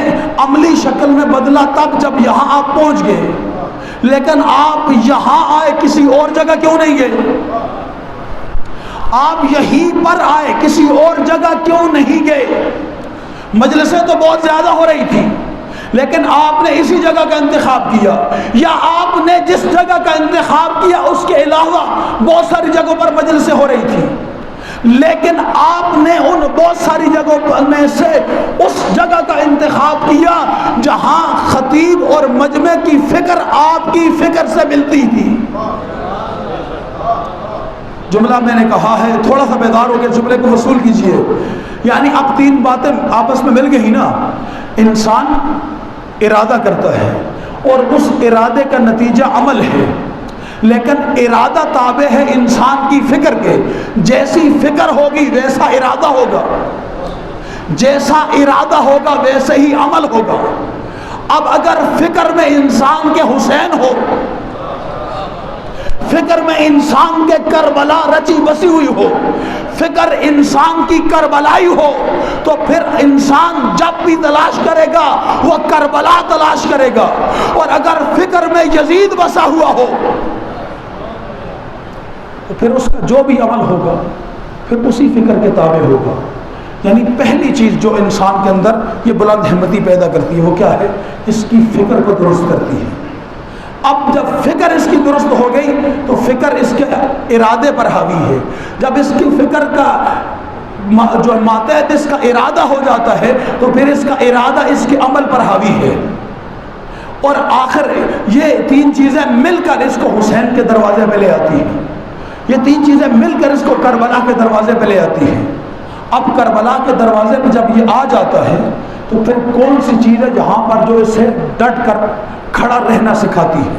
عملی شکل میں بدلا تب جب یہاں آپ پہنچ گئے۔ لیکن آپ یہاں آئے، کسی اور جگہ کیوں نہیں گئے؟ آپ یہیں پر آئے، کسی اور جگہ کیوں نہیں گئے؟ مجلسیں تو بہت زیادہ ہو رہی تھی، لیکن آپ نے اسی جگہ کا انتخاب کیا، یا آپ نے جس جگہ کا انتخاب کیا اس کے علاوہ بہت ساری جگہوں پر مجلسیں ہو رہی تھی، لیکن آپ نے ان بہت ساری جگہوں میں سے اس جگہ کا انتخاب کیا جہاں خطیب اور مجمع کی فکر آپ کی فکر سے ملتی تھی۔ جملہ میں نے کہا ہے، تھوڑا سا بیدار ہو کے جملے کو وصول کیجئے۔ یعنی اب تین باتیں آپس میں مل گئی نا، انسان ارادہ کرتا ہے اور اس ارادے کا نتیجہ عمل ہے، لیکن ارادہ تابع ہے انسان کی فکر کے۔ جیسی فکر ہوگی ویسا ارادہ ہوگا، جیسا ارادہ ہوگا ویسے ہی عمل ہوگا۔ اب اگر فکر میں انسان کے حسین ہو، فکر میں انسان کے کربلا رچی بسی ہوئی ہو، فکر انسان کی کربلائی ہو، تو پھر انسان جب بھی تلاش کرے گا وہ کربلا تلاش کرے گا۔ اور اگر فکر میں یزید بسا ہوا ہو تو پھر اس کا جو بھی عمل ہوگا پھر اسی فکر کے تابع ہوگا۔ یعنی پہلی چیز جو انسان کے اندر یہ بلند ہمتی پیدا کرتی ہے وہ کیا ہے؟ اس کی فکر کو درست کرتی ہے۔ اب جب فکر اس کی درست ہو گئی تو فکر اس کے ارادے پر حاوی ہے۔ جب اس کی فکر کا جو ماتحت اس کا ارادہ ہو جاتا ہے تو پھر اس کا ارادہ اس کے عمل پر حاوی ہے، اور آخر یہ تین چیزیں مل کر اس کو حسین کے دروازے پہ لے آتی ہیں۔ یہ تین چیزیں مل کر اس کو کربلا کے دروازے پہ لے آتی ہیں۔ اب کربلا کے دروازے پہ جب یہ آ جاتا ہے تو پھر کون سی چیز ہے جہاں پر جو اسے ڈٹ کر کھڑا رہنا سکھاتی ہے؟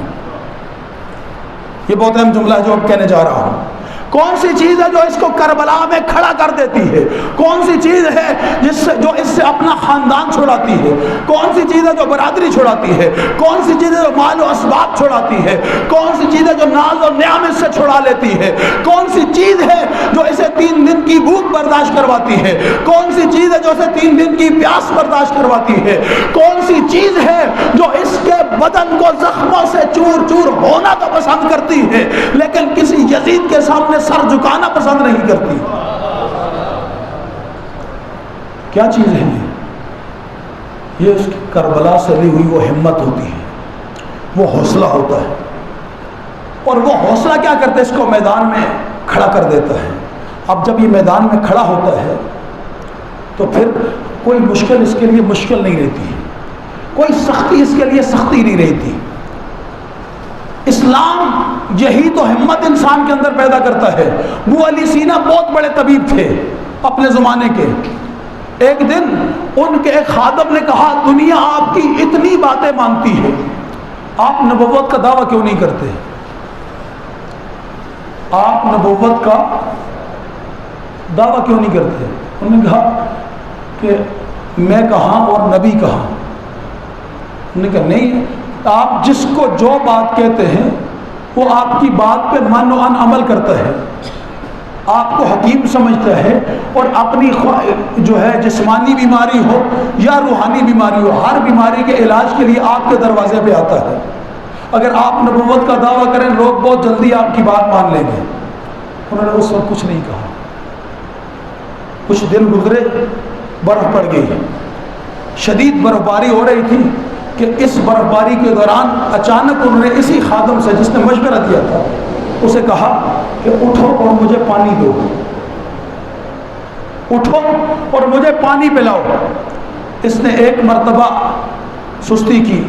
یہ بہت اہم جملہ ہے جو اب کہنے جا رہا ہوں۔ کون سی چیز ہے جو اس کو کربلا میں کھڑا کر دیتی ہے؟ کون سی چیز ہے جو اس سے اپنا خاندان چھڑاتی ہے؟ کون سی چیز ہے جو برادری چھڑاتی ہے؟ کون سی چیز ہے جو مال و اسباب چھڑاتی ہے؟ کون سی چیز ہے جو ناز و نعمت سے چھڑا لیتی ہے؟ کون سی چیز ہے جو اسے 3 دن کی بھوک برداشت کرواتی ہے؟ کون سی چیز ہے جو اسے 3 دن کی پیاس برداشت کرواتی ہے؟ کون سی چیز ہے جو اس کے بدن کو زخموں سے چور چور ہونا تو پسند کرتی ہے لیکن کسی یزید کے سامنے سر جھکانا پسند نہیں کرتی؟ کیا چیز ہے یہ اس کی کربلا سے لی ہوئی وہ ہمت ہوتی ہے، وہ حوصلہ ہوتا ہے، اور وہ حوصلہ کیا کرتا ہے؟ اس کو میدان میں کھڑا کر دیتا ہے۔ اب جب یہ میدان میں کھڑا ہوتا ہے تو پھر کوئی مشکل اس کے لیے مشکل نہیں رہتی ہے، کوئی سختی اس کے لیے سختی نہیں رہتی۔ اسلام یہی تو ہمت انسان کے اندر پیدا کرتا ہے۔ ابو علی سینا بہت بڑے طبیب تھے اپنے زمانے کے۔ ایک دن ان کے ایک خادم نے کہا دنیا آپ کی اتنی باتیں مانتی ہے، آپ نبوت کا دعویٰ کیوں نہیں کرتے؟ آپ نبوت کا دعویٰ کیوں نہیں کرتے؟ انہوں نے کہا کہ میں کہاں اور نبی کہاں؟ انہوں نے کہا نہیں، آپ جس کو جو بات کہتے ہیں وہ آپ کی بات پہ من و ان عمل کرتا ہے، آپ کو حکیم سمجھتا ہے، اور اپنی جو ہے جسمانی بیماری ہو یا روحانی بیماری ہو، ہر بیماری کے علاج کے لیے آپ کے دروازے پہ آتا ہے۔ اگر آپ نبوت کا دعویٰ کریں لوگ بہت جلدی آپ کی بات مان لیں گے۔ انہوں نے اس وقت کچھ نہیں کہا۔ کچھ دن گزرے، برف پڑ گئی، شدید برف باری ہو رہی تھی کہ اس برف باری کے دوران اچانک انہوں نے اسی خادم سے جس نے مشورہ دیا تھا اسے کہا کہ اٹھو اور مجھے پانی دو، اٹھو اور مجھے پانی پلاؤ۔ اس نے ایک مرتبہ سستی کی،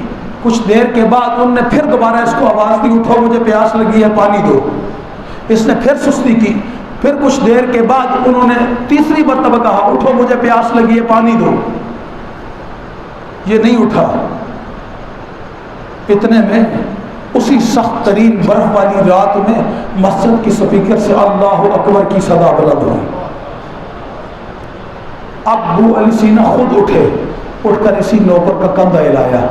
کچھ دیر کے بعد انہوں نے پھر دوبارہ اس کو آواز دی، اٹھو مجھے پیاس لگی ہے پانی دو۔ اس نے پھر سستی کی، پھر کچھ دیر کے بعد انہوں نے تیسری مرتبہ کہا، اٹھو مجھے پیاس لگی ہے پانی دو۔ یہ نہیں اٹھا۔ اتنے میں اسی سخت ترین برف والی رات میں مسجد کی سپیکر سے اللہ اکبر کی صدا بلند ہوئی۔ ابو علی سینا خود اٹھے، اٹھ کر اسی نوکر کا کندھا ہلایا،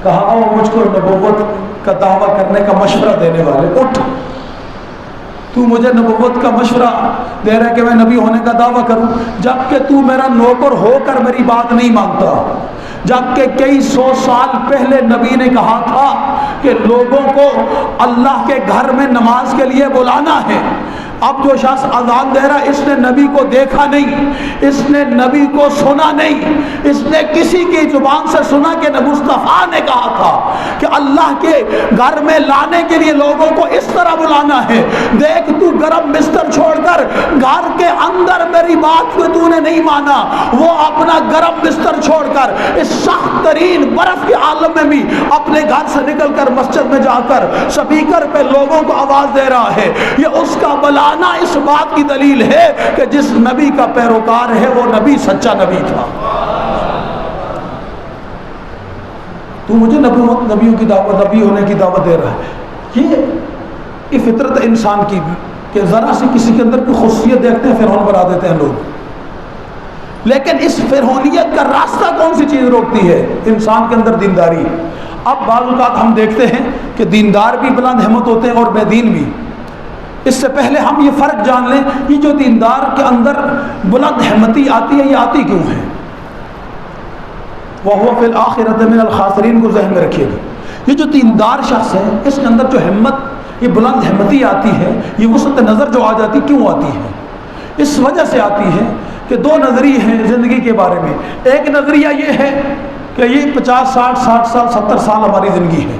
کہا آؤ مجھ کو نبوت کا دعویٰ کرنے کا مشورہ دینے والے، اٹھ، تو مجھے نبوت کا مشورہ دے رہا ہے کہ میں نبی ہونے کا دعویٰ کروں، جبکہ تو میرا نوکر ہو کر میری بات نہیں مانتا، جبکہ کئی سو سال پہلے نبی نے کہا تھا کہ لوگوں کو اللہ کے گھر میں نماز کے لیے بلانا ہے۔ اب جو شخص اذان دے رہا ہے اس نے نبی کو دیکھا نہیں، اس نے نبی کو سنا نہیں، اس نے کسی کی زبان سے سنا کہ نبی مصطفیٰ نے کہا تھا کہ اللہ کے گھر میں لانے کے لیے لوگوں کو اس طرح بلانا ہے۔ دیکھ تو گرم بستر چھوڑ کر گھر کے اندر میری بات کو تو نے نہیں مانا، وہ اپنا گرم بستر چھوڑ کر اس سخت ترین برف کے عالم میں بھی اپنے گھر سے نکل کر مسجد میں جا کر سپیکر پہ لوگوں کو آواز دے رہا ہے۔ یہ اس کا بلانا اس بات کی دلیل ہے کہ جس نبی کا پیروکار ہے وہ نبی سچا نبی تھا۔ تو مجھے نبیوں کی دعوت، نبی ہونے کی دعوت دے رہا ہے۔ یہ فطرت انسان کی کہ ذرا سی کسی کے اندر کوئی خصوصیت دیکھتے ہیں فرعون بنا دیتے ہیں لوگ، لیکن اس فرعونیت کا راستہ کون سی چیز روکتی ہے؟ انسان کے اندر دینداری۔ اب بعض اوقات ہم دیکھتے ہیں کہ دیندار بھی بلند ہمت ہوتے ہیں اور بے دین بھی۔ اس سے پہلے ہم یہ فرق جان لیں، یہ جو دیندار کے اندر بلند ہمتی آتی ہے یہ آتی کیوں ہے؟ وَهُوَ فِي الْآخِرَةِ مِنَ الْخَاسِرِينَ کو ذہن میں رکھیے گا۔ یہ جو دیندار شخص ہے اس کے اندر جو ہمت، یہ بلند ہمتی آتی ہے، یہ وسعت نظر جو آ جاتی کیوں آتی ہے؟ اس وجہ سے آتی ہے کہ دو نظریے ہیں زندگی کے بارے میں۔ ایک نظریہ یہ ہے کہ یہ 50 60 60 سال 70 سال ہماری زندگی ہے،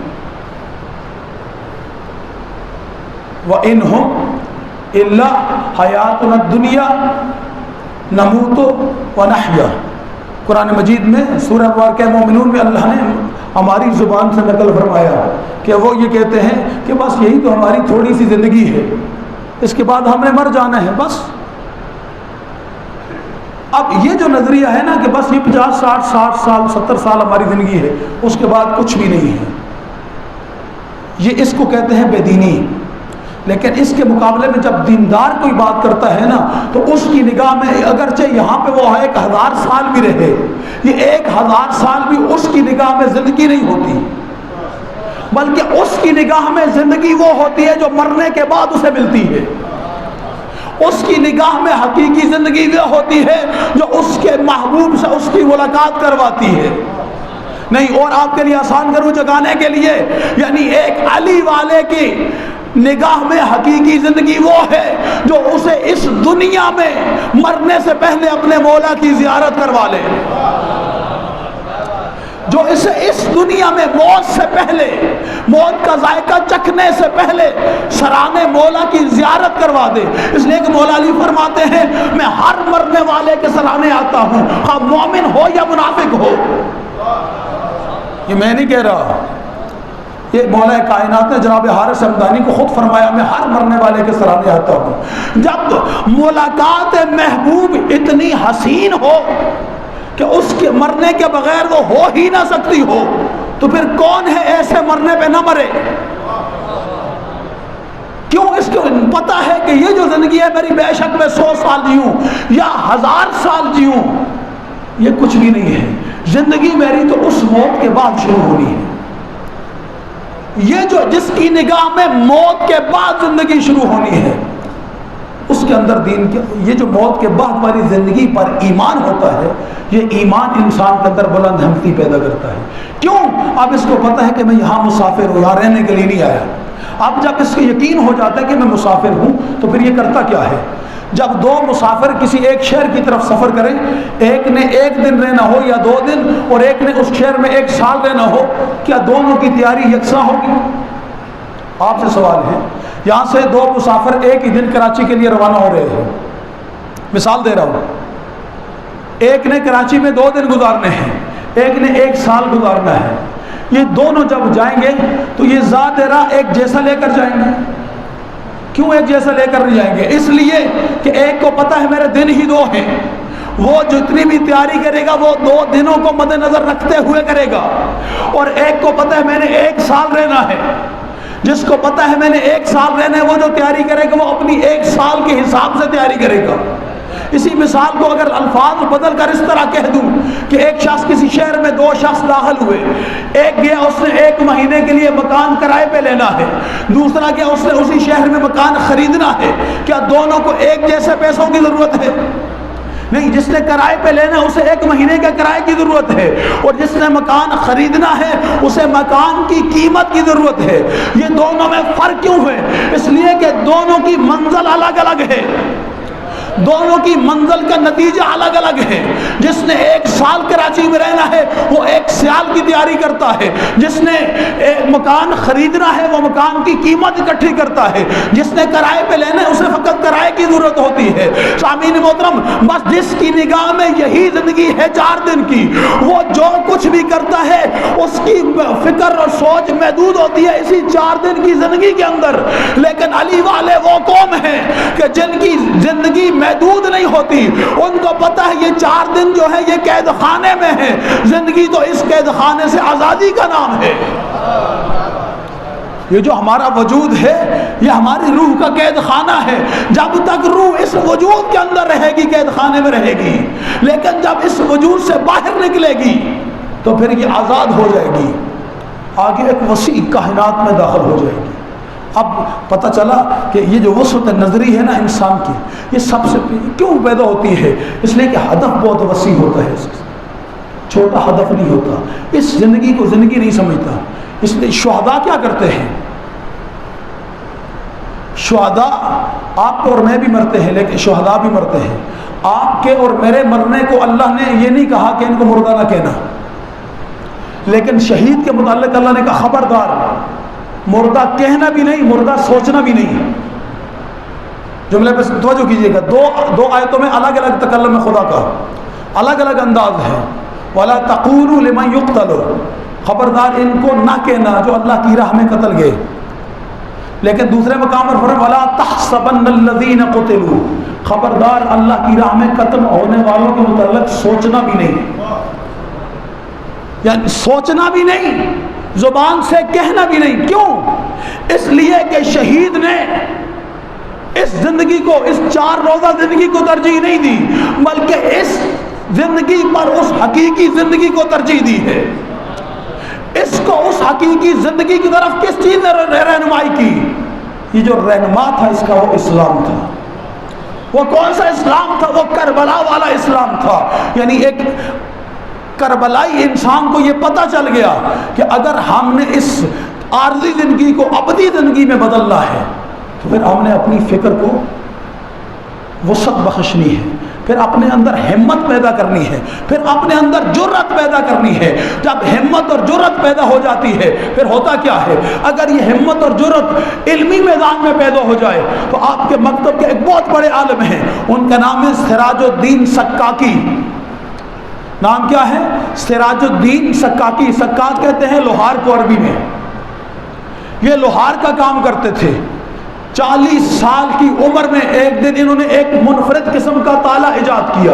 وَإِنْهُمْ إِلَّا حَيَاتُنَا الدُّنْيَا نَمُوتُ وَنَحْيَا۔ قرآن مجید میں سورہ واقعہ مومنون میں اللہ نے ہماری زبان سے نقل فرمایا کہ وہ یہ کہتے ہیں کہ بس یہی تو ہماری تھوڑی سی زندگی ہے، اس کے بعد ہم نے مر جانا ہے بس۔ اب یہ جو نظریہ ہے نا کہ بس یہ 50 60 60 سال 70 سال ہماری زندگی ہے، اس کے بعد کچھ بھی نہیں ہے، یہ اس کو کہتے ہیں بے دینی۔ لیکن اس کے مقابلے میں جب دیندار کوئی بات کرتا ہے نا تو اس کی نگاہ میں اگرچہ یہاں پہ وہ 1000 سال بھی رہے، یہ 1000 سال بھی اس کی نگاہ میں زندگی نہیں ہوتی، بلکہ اس کی نگاہ میں زندگی وہ ہوتی ہے جو مرنے کے بعد اسے ملتی ہے۔ اس کی نگاہ میں حقیقی زندگی وہ ہوتی ہے جو اس کے محبوب سے اس کی ملاقات کرواتی ہے۔ نہیں، اور آپ کے لیے آسان کروں جگانے کے لیے، یعنی ایک علی والے کی نگاہ میں حقیقی زندگی وہ ہے جو اسے اس دنیا میں مرنے سے پہلے اپنے مولا کی زیارت کروا لے، جو اسے اس دنیا میں موت سے پہلے، موت کا ذائقہ چکھنے سے پہلے سرانے مولا کی زیارت کروا دے۔ اس لیے کہ مولا علی فرماتے ہیں میں ہر مرنے والے کے سرانے آتا ہوں، خواہ مومن ہو یا منافق ہو۔ یہ میں نہیں کہہ رہا، یہ مولا کائنات نے جناب حارث ہمدانی کو خود فرمایا میں ہر مرنے والے کے سرانے آتا ہوں۔ جب ملاقات محبوب اتنی حسین ہو کہ اس کے مرنے کے بغیر وہ ہو ہی نہ سکتی ہو، تو پھر کون ہے ایسے مرنے پہ نہ مرے؟ کیوں؟ اس کو پتا ہے کہ یہ جو زندگی ہے میری، بے شک میں 100 سال جیوں یا 1000 سال جیوں، یہ کچھ بھی نہیں ہے۔ زندگی میری تو اس موت کے بعد شروع ہونی ہے۔ یہ جو جس کی نگاہ میں موت کے بعد زندگی شروع ہونی ہے، اس کے اندر دین کے یہ جو موت کے بعد والی زندگی پر ایمان ہوتا ہے، یہ ایمان انسان کے اندر بلند ہمتی پیدا کرتا ہے۔ کیوں؟ اب اس کو پتہ ہے کہ میں یہاں مسافر ہوں، یہاں رہنے کے لیے نہیں آیا۔ اب جب اس کو یقین ہو جاتا ہے کہ میں مسافر ہوں تو پھر یہ کرتا کیا ہے؟ جب دو مسافر کسی ایک شہر کی طرف سفر کریں، ایک نے 1 دن رہنا ہو یا 2 دن، اور ایک نے اس شہر میں 1 سال رہنا ہو، کیا دونوں کی تیاری یکساں ہوگی؟ آپ سے سوال ہے، یہاں سے 2 مسافر ایک ہی دن کراچی کے لیے روانہ ہو رہے ہیں، مثال دے رہا ہوں، ایک نے کراچی میں 2 دن گزارنے ہیں، ایک نے 1 سال گزارنا ہے۔ یہ دونوں جب جائیں گے تو یہ ذات راہ ایک جیسا لے کر جائیں گے۔ کیوں ایک جیسا لے کر نہیں جائیں گے؟ اس لیے کہ ایک کو پتہ ہے میرے دن ہی 2 ہیں، وہ جتنی بھی تیاری کرے گا وہ 2 دنوں کو مد نظر رکھتے ہوئے کرے گا، اور ایک کو پتہ ہے میں نے 1 سال رہنا ہے، جس کو پتہ ہے میں نے 1 سال رہنا ہے وہ جو تیاری کرے گا وہ اپنی 1 سال کے حساب سے تیاری کرے گا۔ اسی مثال کو اگر الفاظ بدل کر اس طرح کہہ دوں کہ ایک شخص کسی شہر میں 2 شخص داخل ہوئے، ایک گیا اس نے 1 مہینے کے لیے مکان کرائے پہ لینا ہے، دوسرا گیا اس نے اسی شہر میں مکان خریدنا ہے، کیا دونوں کو ایک جیسے پیسوں کی ضرورت ہے؟ نہیں، جس نے کرائے پہ لینا اسے 1 مہینے کا کرائے کی ضرورت ہے، اور جس نے مکان خریدنا ہے اسے مکان کی قیمت کی ضرورت ہے۔ یہ دونوں میں فرق کیوں ہے؟ اس لیے کہ دونوں کی منزل الگ الگ ہے، دونوں کی منزل کا نتیجہ الگ الگ ہے۔ جس نے 1 سال کراچی میں رہنا ہے وہ 1 سال کی تیاری کرتا ہے، جس نے مکان خریدنا ہے وہ مکان کی قیمت اکٹھی کرتا ہے، جس نے کرائے پہ لینا ہے اسے فقط کرائے کی ضرورت ہوتی ہے۔ سامعین محترم، بس جس کی نگاہ میں یہی زندگی ہے 4 دن کی، وہ جو کچھ بھی کرتا ہے اس کی فکر اور سوچ محدود ہوتی ہے اسی 4 دن کی زندگی کے اندر۔ لیکن علی والے وہ قوم ہیں کہ جن کی زندگی محدود نہیں ہوتی، ان کو پتہ ہے یہ 4 دن جو ہے یہ قید خانے میں ہے، زندگی تو اس قید خانے سے آزادی کا نام ہے۔ یہ جو ہمارا وجود ہے یہ ہماری روح کا قید خانہ ہے، جب تک روح اس وجود کے اندر رہے گی قید خانے میں رہے گی، لیکن جب اس وجود سے باہر نکلے گی تو پھر یہ آزاد ہو جائے گی، آگے ایک وسیع کائنات میں داخل ہو جائے گی۔ اب پتہ چلا کہ یہ جو وسعت نظری ہے نا انسان کی، یہ سب سے کیوں پیدا ہوتی ہے؟ اس لیے کہ ہدف بہت وسیع ہوتا ہے، چھوٹا ہدف نہیں ہوتا، اس زندگی کو زندگی نہیں سمجھتا۔ اس لیے شہداء کیا کرتے ہیں؟ شہداء آپ اور میں بھی مرتے ہیں، لیکن شہداء بھی مرتے ہیں۔ آپ کے اور میرے مرنے کو اللہ نے یہ نہیں کہا کہ ان کو مردہ نہ کہنا، لیکن شہید کے متعلق اللہ نے کہا خبردار، مردہ کہنا بھی نہیں، مردہ سوچنا بھی نہیں۔ جملے پہ توجہ کیجیے گا، دو آیتوں میں الگ الگ تکلم خدا کا الگ الگ انداز ہے۔ وَلَا تَقُولُوا لِمَنْ يُقْتَلُ، خبردار ان کو نہ کہنا جو اللہ کی راہ میں قتل گئے۔ لیکن دوسرے مقام پر فرمایا وَلَا تَحْسَبَنَّ الَّذِينَ قُتِلُوا، خبردار اللہ کی راہ میں قتل ہونے والوں کے متعلق سوچنا بھی نہیں، یعنی سوچنا بھی نہیں، زبان سے کہنا بھی نہیں۔ کیوں؟ اس لیے کہ شہید نے اس زندگی کو، اس 4 روزہ زندگی کو ترجیح نہیں دی، بلکہ اس زندگی پر اس حقیقی زندگی کو ترجیح دی ہے۔ اس کو اس حقیقی زندگی کی طرف کس چیز نے رہنمائی کی؟ یہ جو رہنما تھا اس کا وہ اسلام تھا۔ وہ کون سا اسلام تھا؟ وہ کربلا والا اسلام تھا۔ یعنی ایک کربلائی انسان کو یہ پتہ چل گیا کہ اگر ہم نے اس عارضی زندگی کو ابدی زندگی میں بدلنا ہے تو پھر ہم نے اپنی فکر کو وسعت بخشنی ہے، پھر اپنے اندر ہمت پیدا کرنی ہے، پھر اپنے اندر جرأت پیدا کرنی ہے۔ جب ہمت اور جرأت پیدا ہو جاتی ہے پھر ہوتا کیا ہے؟ اگر یہ ہمت اور جرأت علمی میدان میں پیدا ہو جائے تو آپ کے مکتب کے ایک بہت بڑے عالم ہیں، ان کا نام ہے سراج الدین سکاکی۔ نام کیا ہے؟ سراج الدین سکاکی۔ سکاک کہتے ہیں لوہار کو عربی میں۔ یہ لوہار کا کام کرتے تھے۔ 40 سال کی عمر میں ایک دن انہوں نے ایک منفرد قسم کا تالا ایجاد کیا۔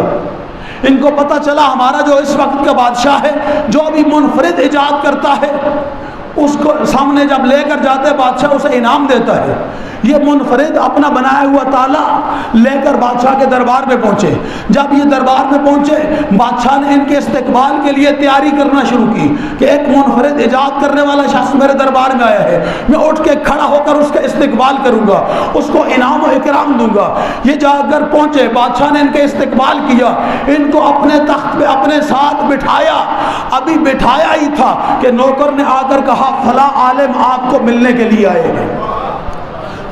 ان کو پتہ چلا ہمارا جو اس وقت کا بادشاہ ہے جو بھی منفرد ایجاد کرتا ہے اس کو سامنے جب لے کر جاتے بادشاہ اسے انعام دیتا ہے. یہ منفرد اپنا بنایا ہوا تالا لے کر بادشاہ کے دربار میں پہنچے. جب یہ دربار میں پہنچے بادشاہ نے ان کے استقبال کے لیے تیاری کرنا شروع کی کہ ایک منفرد ایجاد کرنے والا شخص میرے دربار میں آیا ہے, میں اٹھ کے کھڑا ہو کر اس کا استقبال کروں گا, اس کو انعام و اکرام دوں گا. یہ جا کر پہنچے, بادشاہ نے ان کے استقبال کیا, ان کو اپنے تخت پہ اپنے ساتھ بٹھایا. ابھی بٹھایا ہی تھا کہ نوکر نے آ کر کہا فلاں عالم آپ کو ملنے کے لیے آئے ہیں,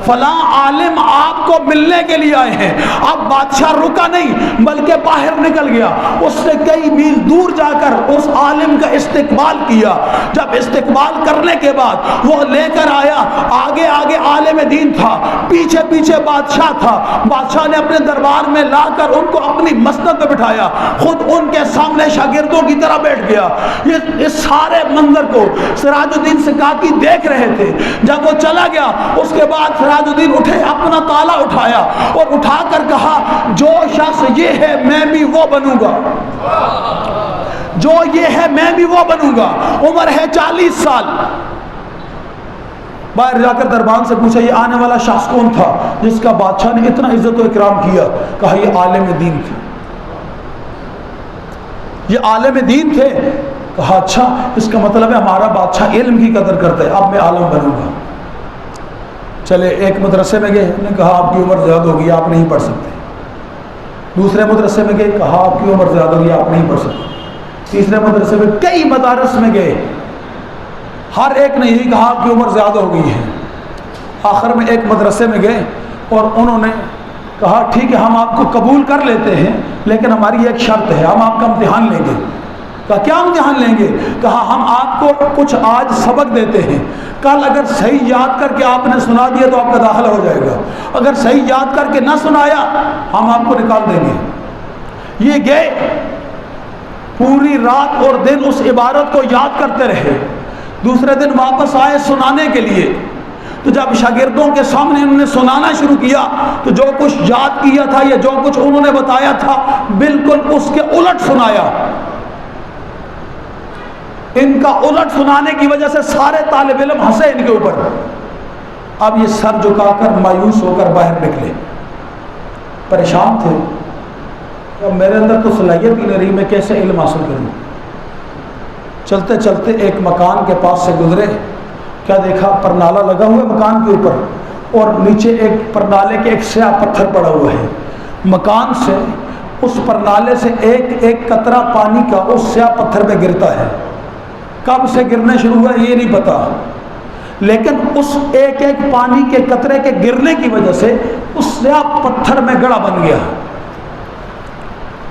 فلاں عالم آپ کو ملنے کے لیے آئے ہیں. اب بادشاہ رکا نہیں بلکہ باہر نکل گیا. اس نے کئی میل دور جا کر اس عالم کا استقبال کیا. جب استقبال کرنے کے بعد وہ لے کر آیا, آگے آگے عالم دین تھا, پیچھے پیچھے بادشاہ تھا. بادشاہ نے اپنے دربار میں لا کر ان کو اپنی مسند پہ بٹھایا, خود ان کے سامنے شاگردوں کی طرح بیٹھ گیا. اس سارے منظر کو سراج الدین سکاکی دیکھ رہے تھے. جب وہ چلا گیا اس کے بعد سراج الدین اٹھے, اپنا تالا اٹھایا اور اٹھا کر کہا جو شخص یہ ہے میں بھی وہ بنوں گا, جو یہ ہے میں بھی وہ بنوں گا. عمر ہے 40 سال. باہر جا کر دربان سے پوچھا یہ آنے والا شخص کون تھا جس کا بادشاہ نے اتنا عزت و اکرام کیا؟ کہا یہ عالم دین تھے, یہ عالم دین تھے. کہا اچھا, اس کا مطلب ہے ہمارا بادشاہ علم کی قدر کرتا ہے, اب میں عالم بنوں گا. چلے ایک مدرسے میں گئے, نے کہا آپ کی عمر زیادہ ہوگی آپ نہیں پڑھ سکتے. دوسرے مدرسے میں گئے, کہا آپ کی عمر زیادہ ہوگی آپ نہیں پڑھ سکتے. تیسرے مدرسے میں, کئی مدارس میں گئے, ہر ایک نے یہی کہا آپ کی عمر زیادہ ہو گئی ہے. آخر میں ایک مدرسے میں گئے اور انہوں نے کہا ٹھیک ہے ہم آپ کو قبول کر لیتے ہیں لیکن ہماری ایک شرط ہے, ہم آپ کا امتحان لیں گے. کہا کیا امتحان لیں گے؟ کہا ہم آپ کو کچھ آج سبق دیتے ہیں, کل اگر صحیح یاد کر کے آپ نے سنا دیا تو آپ کا داخلہ ہو جائے گا, اگر صحیح یاد کر کے نہ سنایا ہم آپ کو نکال دیں گے. یہ گئے, پوری رات اور دن اس عبارت کو یاد کرتے رہے. دوسرے دن واپس آئے سنانے کے لیے, تو جب شاگردوں کے سامنے انہوں نے سنانا شروع کیا تو جو کچھ یاد کیا تھا یا جو کچھ انہوں نے بتایا تھا بالکل اس کے الٹ سنایا. ان کا الٹ سنانے کی وجہ سے سارے طالب علم ہنسے ان کے اوپر. اب یہ سر جھکا کر مایوس ہو کر باہر نکلے, پریشان تھے. اب میرے اندر تو صلاحیت ہی نہیں رہی, میں کیسے علم حاصل کروں. چلتے چلتے ایک مکان کے پاس سے گزرے, کیا دیکھا پرنالہ لگا ہوا ہے مکان کے اوپر اور نیچے ایک پرنالے کے ایک سیاہ پتھر پڑا ہوا ہے. مکان سے اس پرنالے سے ایک ایک قطرہ پانی کا اس سیاہ پتھر پہ گرتا ہے. کب سے گرنے شروع ہوا یہ نہیں پتا, لیکن اس ایک ایک پانی کے قطرے کے گرنے کی وجہ سے اس سیاہ پتھر میں گڑھا بن گیا.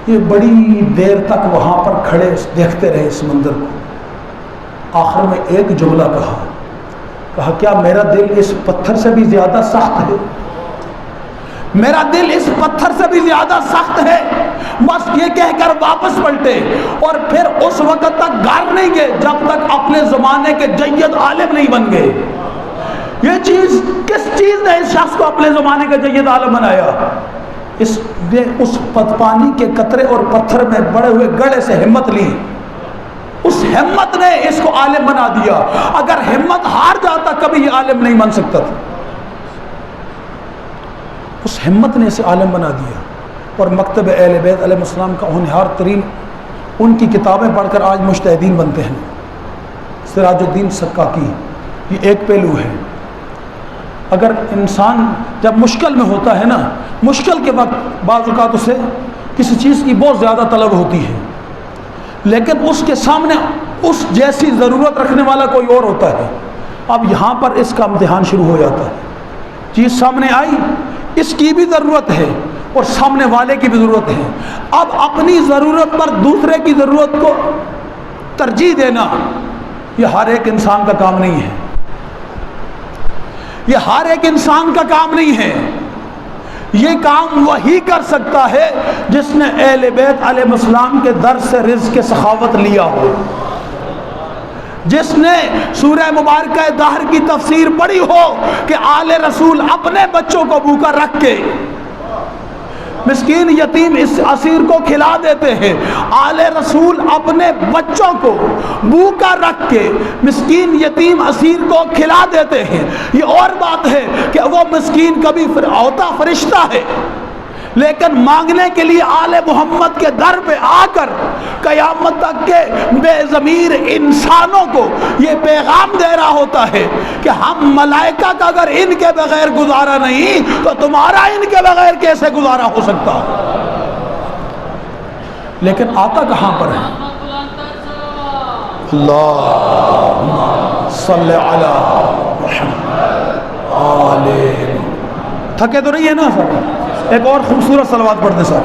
یہ بڑی دیر تک وہاں پر کھڑے دیکھتے رہے اس منظر کو. آخر میں ایک جملہ کہا کیا میرا دل اس پتھر سے بھی زیادہ سخت ہے؟ میرا دل اس پتھر سے بھی زیادہ سخت ہے. بس یہ کہہ کر واپس پلٹے اور پھر اس وقت تک گھر نہیں گئے جب تک اپنے زمانے کے جید عالم نہیں بن گئے. یہ چیز کس چیز نے اس شخص کو اپنے زمانے کا جید عالم بنایا؟ اس نے اس پانی کے قطرے اور پتھر میں بڑے ہوئے گڑھے سے ہمت لی. اس ہمت نے اس کو عالم بنا دیا. اگر ہمت ہار جاتا کبھی یہ عالم نہیں بن سکتا تھا. اس ہمت نے اسے عالم بنا دیا. اور مکتب اہل بیت علیہ السلام کا ہونہار ترین ان کی کتابیں پڑھ کر آج مجتہدین بنتے ہیں. سراج الدین سکاکی یہ ایک پہلو ہے. اگر انسان جب مشکل میں ہوتا ہے نا, مشکل کے وقت بعض اوقات اسے کسی چیز کی بہت زیادہ طلب ہوتی ہے, لیکن اس کے سامنے اس جیسی ضرورت رکھنے والا کوئی اور ہوتا ہے. اب یہاں پر اس کا امتحان شروع ہو جاتا ہے. چیز سامنے آئی, اس کی بھی ضرورت ہے اور سامنے والے کی بھی ضرورت ہے. اب اپنی ضرورت پر دوسرے کی ضرورت کو ترجیح دینا یہ ہر ایک انسان کا کام نہیں ہے. یہ ہر ایک انسان کا کام نہیں ہے. یہ کام وہی کر سکتا ہے جس نے اہل بیت علیہ السلام کے در سے رزق کے سخاوت لیا ہو, جس نے سورہ مبارکہ دہر کی تفسیر پڑھی ہو کہ آل رسول اپنے بچوں کو بھوکا رکھ کے مسکین یتیم اس اسیر کو کھلا دیتے ہیں. آل رسول اپنے بچوں کو بھوکا رکھ کے مسکین یتیم اسیر کو کھلا دیتے ہیں. یہ اور بات ہے کہ وہ مسکین کبھی ہوتا فرشتہ ہے لیکن مانگنے کے لیے آل محمد کے در پہ آ کر قیامت تک کے بے ضمیر انسانوں کو یہ پیغام دے رہا ہوتا ہے کہ ہم ملائکہ کا اگر ان کے بغیر گزارا نہیں تو تمہارا ان کے بغیر کیسے گزارا ہو سکتا. لیکن آتا کہاں پر ہے؟ اللہ صلی علی محمد آلہ. تھکے تو نہیں ہے نا سر؟ ایک اور خوبصورت صلوات پڑھتے سر.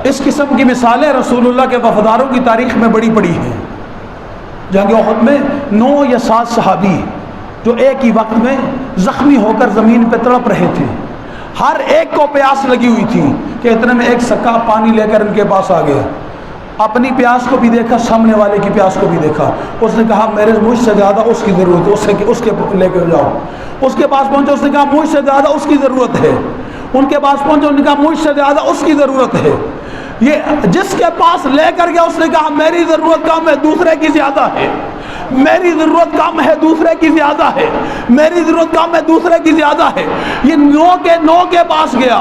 اس قسم کی مثالیں رسول اللہ کے وفاداروں کی تاریخ میں بڑی پڑی ہیں. جنگ احد میں 9 یا 7 صحابی جو ایک ہی وقت میں زخمی ہو کر زمین پہ تڑپ رہے تھے. ہر ایک کو پیاس لگی ہوئی تھی کہ اتنے میں ایک سکا پانی لے کر ان کے پاس آ گیا. اپنی پیاس کو بھی دیکھا, سامنے والے کی پیاس کو بھی دیکھا. اس نے کہا میرے مجھ سے زیادہ اس کی ضرورت ہے, اس کے لے کے جاؤ. اس کے پاس پہنچے, اس نے کہا مجھ سے زیادہ اس کی ضرورت ہے. ان کے پاس پہنچے, انہوں نے کہا مجھ سے زیادہ اس کی ضرورت ہے. یہ جس کے پاس لے کر گیا اس نے کہا میری ضرورت کم ہے, دوسرے کی زیادہ ہے. میری ضرورت کم ہے, دوسرے کی زیادہ ہے. میری ضرورت کم ہے, دوسرے کی زیادہ ہے. یہ 9 کے پاس گیا.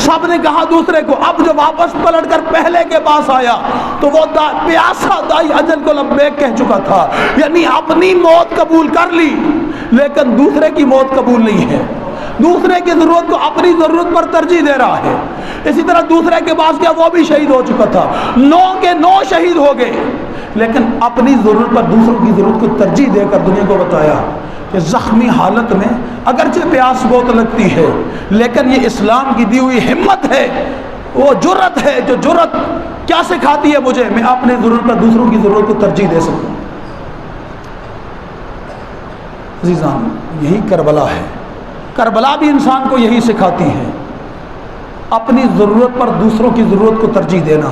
سب نے کہا دوسرے کو. اب جو واپس پلٹ کر پہلے کے پاس آیا تو وہ پیاسا دائی اجل کو لبیک کہہ چکا تھا. یعنی اپنی موت قبول کر لی لیکن دوسرے کی موت قبول نہیں ہے. دوسرے کی ضرورت کو اپنی ضرورت پر ترجیح دے رہا ہے. اسی طرح دوسرے کے پاس گیا, وہ بھی شہید ہو چکا تھا. 9 کے 9 شہید ہو گئے لیکن اپنی ضرورت پر دوسروں کی ضرورت کو ترجیح دے کر دنیا کو بتایا کہ زخمی حالت میں اگرچہ پیاس بہت لگتی ہے لیکن یہ اسلام کی دی ہوئی ہمت ہے, وہ جرت ہے. جو جرت کیا سکھاتی ہے مجھے, میں اپنی ضرورت پر دوسروں کی ضرورت کو ترجیح دے سکوں. عزیزان, یہی کربلا ہے. کربلا بھی انسان کو یہی سکھاتی ہے, اپنی ضرورت پر دوسروں کی ضرورت کو ترجیح دینا.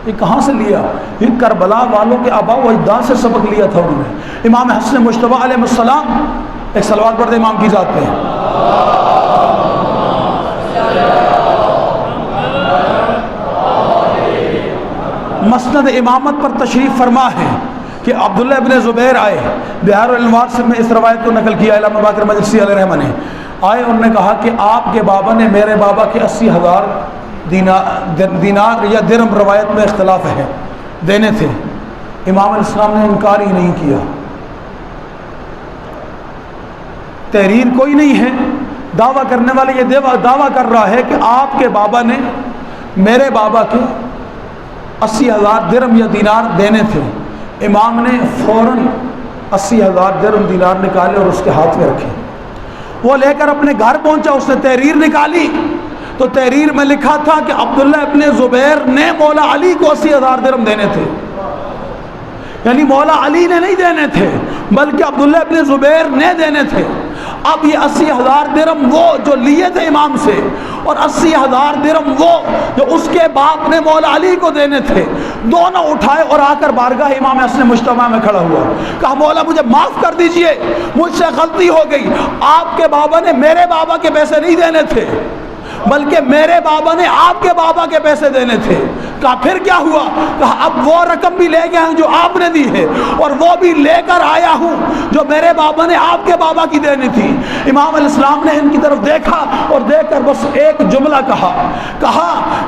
یہ کہاں سے لیا؟ یہ کربلا والوں کے آباء و اجداد سے سبق لیا تھا انہوں نے. امام حسن مجتبیٰ علیہ السلام, ایک صلوات پڑھ دے امام کی ذات پہ. مسند امامت پر تشریف فرما ہے کہ عبداللہ ابن زبیر آئے. بہار الانوار سے میں اس روایت کو نقل کیا, علامہ باقر مجلسی علیہ رحمہ نے. آئے, انہوں نے کہا کہ آپ کے بابا نے میرے بابا کے 80,000 دینار یا درہم, روایت میں اختلاف ہے, دینے تھے. امام علیہ السلام نے انکار ہی نہیں کیا. تحریر کوئی نہیں ہے, دعویٰ کرنے والے یہ دعویٰ کر رہا ہے کہ آپ کے بابا نے میرے بابا کے 80,000 درہم یا دینار دینے تھے. امام نے فوراً 80,000 درہم دینار نکالے اور اس کے ہاتھ میں رکھے. وہ لے کر اپنے گھر پہنچا, اس نے تحریر نکالی تو تحریر میں لکھا تھا کہ عبداللہ ابن زبیر نے مولا علی کو 80,000 درہم دینے تھے. یعنی مولا علی نے نہیں دینے تھے بلکہ عبداللہ ابن زبیر نے دینے تھے. اب یہ 80,000 درہم وہ جو لیے تھے امام سے, اور 80,000 درہم وہ جو اس کے باپ نے مولا علی کو دینے تھے, دونوں اٹھائے اور آ کر بارگاہ امام حسن مجتبیٰ میں کھڑا ہوا. کہا مولا مجھے معاف کر دیجئے, مجھ سے غلطی ہو گئی. آپ کے بابا نے میرے بابا کے پیسے نہیں دینے تھے بلکہ میرے بابا نے آپ کے بابا کے پیسے دینے تھے. کہا پھر کیا ہوا؟ کہا اب وہ رقم بھی لے گیا ہوں جو آپ نے دی ہے, اور وہ بھی لے کر آیا ہوں جو میرے بابا نے آپ کے بابا کی دینی تھی. امام علیہ السلام نے ان کی طرف دیکھا اور دیکھ کر بس ایک جملہ کہا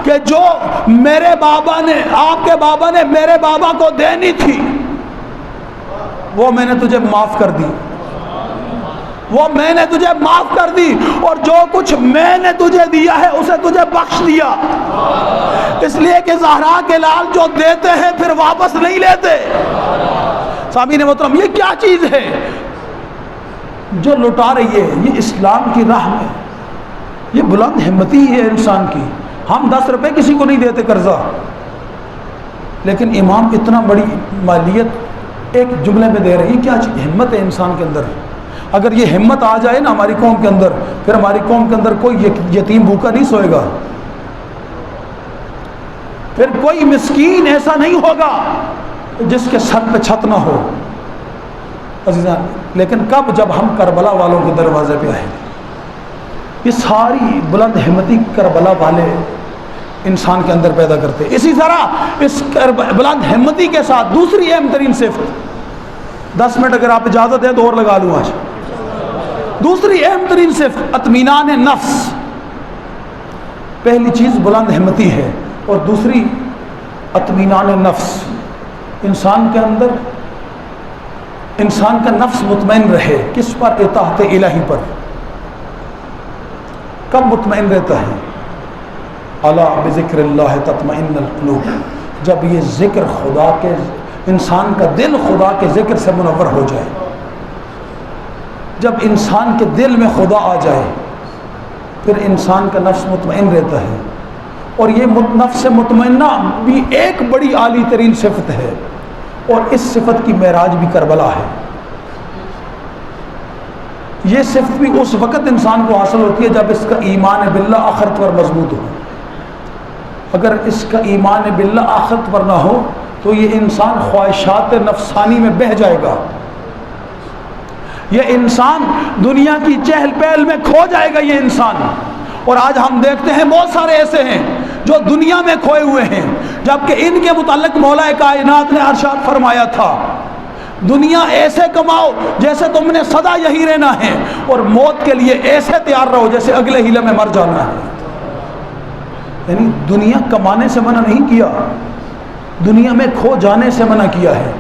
کہ جو میرے بابا نے, آپ کے بابا نے میرے بابا کو دینی تھی وہ میں نے تجھے معاف کر دی, وہ میں نے تجھے معاف کر دی, اور جو کچھ میں نے تجھے دیا ہے اسے تجھے بخش دیا. اس لیے کہ زہرا کے لال جو دیتے ہیں پھر واپس نہیں لیتے. سامعین محترم, یہ کیا چیز ہے جو لٹا رہی ہے؟ یہ اسلام کی راہ میں یہ بلند ہمتی ہے انسان کی. ہم 10 روپے کسی کو نہیں دیتے قرضہ, لیکن امام اتنا بڑی مالیت ایک جملے میں دے رہی. کیا چیز ہمت ہے انسان کے اندر؟ اگر یہ ہمت آ جائے نا ہماری قوم کے اندر, پھر ہماری قوم کے اندر کوئی یتیم بھوکا نہیں سوئے گا, پھر کوئی مسکین ایسا نہیں ہوگا جس کے سر پہ چھت نہ ہو. عزیزان، لیکن کب؟ جب ہم کربلا والوں کے دروازے پہ آئیں گے۔ یہ ساری بلند ہمتی کربلا والے انسان کے اندر پیدا کرتے ہیں۔ اسی طرح اس بلند ہمتی کے ساتھ دوسری اہم ترین صفت، 10 منٹ اگر آپ اجازت ہے تو اور لگا لوں آج۔ دوسری اہم ترین صفت اطمینان نفس۔ پہلی چیز بلند ہمتی ہے اور دوسری اطمینان نفس۔ انسان کے اندر انسان کا نفس مطمئن رہے، کس پر؟ اطاعت الہی پر۔ کب مطمئن رہتا ہے؟ الا بذکر اللہ تطمئن القلوب، جب یہ ذکر خدا کے، انسان کا دل خدا کے ذکر سے منور ہو جائے، جب انسان کے دل میں خدا آ جائے پھر انسان کا نفس مطمئن رہتا ہے۔ اور یہ نفس مطمئنہ بھی ایک بڑی عالی ترین صفت ہے، اور اس صفت کی معراج بھی کربلا ہے۔ یہ صفت بھی اس وقت انسان کو حاصل ہوتی ہے جب اس کا ایمان باللہ آخرت پر مضبوط ہو۔ اگر اس کا ایمان باللہ آخرت پر نہ ہو تو یہ انسان خواہشات نفسانی میں بہہ جائے گا، یہ انسان دنیا کی چہل پہل میں کھو جائے گا یہ انسان۔ اور آج ہم دیکھتے ہیں بہت سارے ایسے ہیں جو دنیا میں کھوئے ہوئے ہیں، جبکہ ان کے متعلق مولا کائنات نے ارشاد فرمایا تھا دنیا ایسے کماؤ جیسے تم نے سدا یہی رہنا ہے، اور موت کے لیے ایسے تیار رہو جیسے اگلے ہی لمحے مر جانا ہے۔ یعنی دنیا کمانے سے منع نہیں کیا، دنیا میں کھو جانے سے منع کیا ہے۔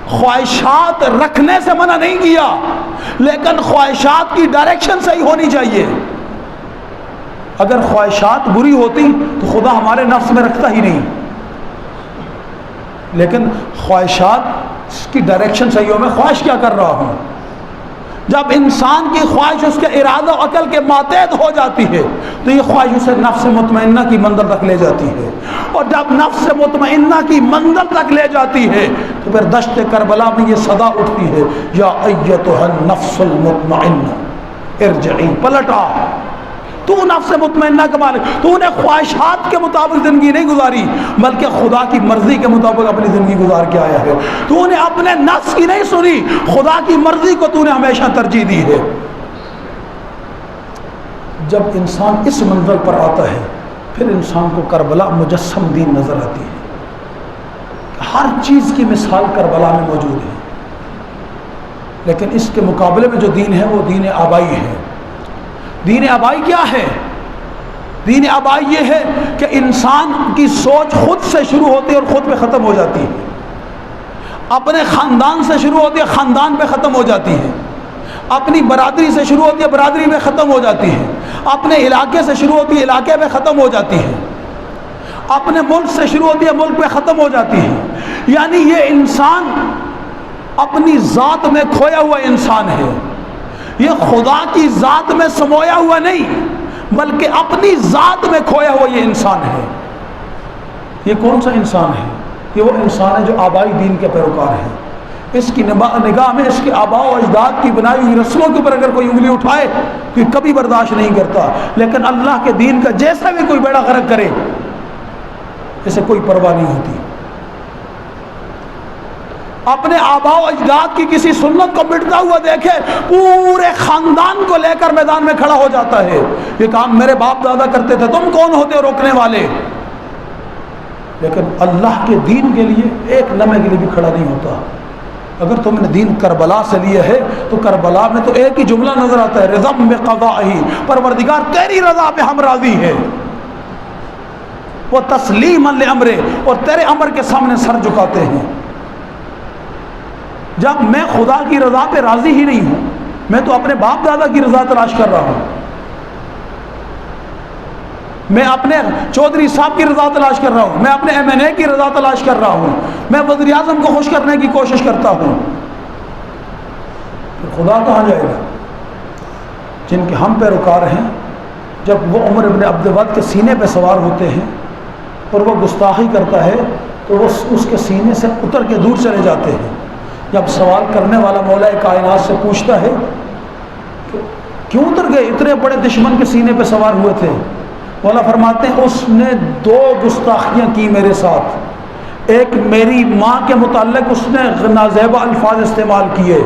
خواہشات رکھنے سے منع نہیں کیا، لیکن خواہشات کی ڈائریکشن صحیح ہونی چاہیے۔ اگر خواہشات بری ہوتی تو خدا ہمارے نفس میں رکھتا ہی نہیں، لیکن خواہشات کی ڈائریکشن صحیح ہو۔ میں خواہش کیا کر رہا ہوں؟ جب انسان کی خواہش اس کے ارادہ و عقل کے ماتحت ہو جاتی ہے تو یہ خواہش اسے نفس مطمئنہ کی منزل تک لے جاتی ہے، اور جب نفس مطمئنہ کی منزل تک لے جاتی ہے تو پھر دشت کربلا میں یہ صدا اٹھتی ہے، یا ایتھا النفس المطمئنہ ارجعی، پلٹ آ، تو نفس مطمئنہ کا مالک، تو نے خواہشات کے مطابق زندگی نہیں گزاری بلکہ خدا کی مرضی کے مطابق اپنی زندگی گزار کے آیا ہے۔ تو نے اپنے نفس کی نہیں سنی، خدا کی مرضی کو تو نے ہمیشہ ترجیح دی ہے۔ جب انسان اس منزل پر آتا ہے پھر انسان کو کربلا مجسم دین نظر آتی ہے، ہر چیز کی مثال کربلا میں موجود ہے، لیکن اس کے مقابلے میں جو دین ہے وہ دین آبائی ہے۔ دین آبائی کیا ہے؟ دین آبائی یہ ہے کہ انسان کی سوچ خود سے شروع ہوتی ہے اور خود پہ ختم ہو جاتی ہے، اپنے خاندان سے شروع ہوتی ہے، خاندان پہ ختم ہو جاتی ہے، اپنی برادری سے شروع ہوتی ہے، برادری پہ ختم ہو جاتی ہے، اپنے علاقے سے شروع ہوتی ہے، علاقے پہ ختم ہو جاتی ہے، اپنے ملک سے شروع ہوتی ہے، ملک پہ ختم ہو جاتی ہے۔ یعنی یہ انسان اپنی ذات میں کھویا ہوا انسان ہے، یہ خدا کی ذات میں سمویا ہوا نہیں بلکہ اپنی ذات میں کھویا ہوا یہ انسان ہے۔ یہ کون سا انسان ہے؟ یہ وہ انسان ہے جو آبائی دین کے پیروکار ہے۔ اس کی نگاہ میں اس کے آباء و اجداد کی بنائی ہوئی رسموں کے اوپر اگر کوئی انگلی اٹھائے تو یہ کبھی برداشت نہیں کرتا، لیکن اللہ کے دین کا جیسا بھی کوئی بیڑا غرق کرے اسے کوئی پرواہ نہیں ہوتی۔ اپنے آباء و اجداد کی کسی سنت کو مٹتا ہوا دیکھے پورے خاندان کو لے کر میدان میں کھڑا ہو جاتا ہے، یہ کام میرے باپ دادا کرتے تھے، تم کون ہوتے ہو روکنے والے؟ لیکن اللہ کے دین کے لیے ایک لمحے کے لیے بھی کھڑا نہیں ہوتا۔ اگر تم نے دین کربلا سے لیا ہے تو کربلا میں تو ایک ہی جملہ نظر آتا ہے، رضم بقضائہ، پروردگار تیری رضا پہ ہم راضی ہیں، وہ تسلیما لامرہ، اور تیرے امر کے سامنے سر جھکاتے ہیں۔ جب میں خدا کی رضا پہ راضی ہی نہیں ہوں، میں تو اپنے باپ دادا کی رضا تلاش کر رہا ہوں، میں اپنے چودھری صاحب کی رضا تلاش کر رہا ہوں، میں اپنے MNA کی رضا تلاش کر رہا ہوں، میں وزیر اعظم کو خوش کرنے کی کوشش کرتا ہوں، خدا کہاں جائے گا؟ جن کے ہم پیروکار ہیں، جب وہ عمر ابن عبد ود کے سینے پہ سوار ہوتے ہیں اور وہ گستاخی کرتا ہے تو وہ اس کے سینے سے اتر کے دور چلے جاتے ہیں۔ جب سوال کرنے والا مولا کائنات سے پوچھتا ہے کہ کیوں اتر گئے، اتنے بڑے دشمن کے سینے پہ سوار ہوئے تھے، مولا فرماتے ہیں اس نے 2 گستاخیاں کی میرے ساتھ، ایک میری ماں کے متعلق اس نے نازیبہ الفاظ استعمال کیے.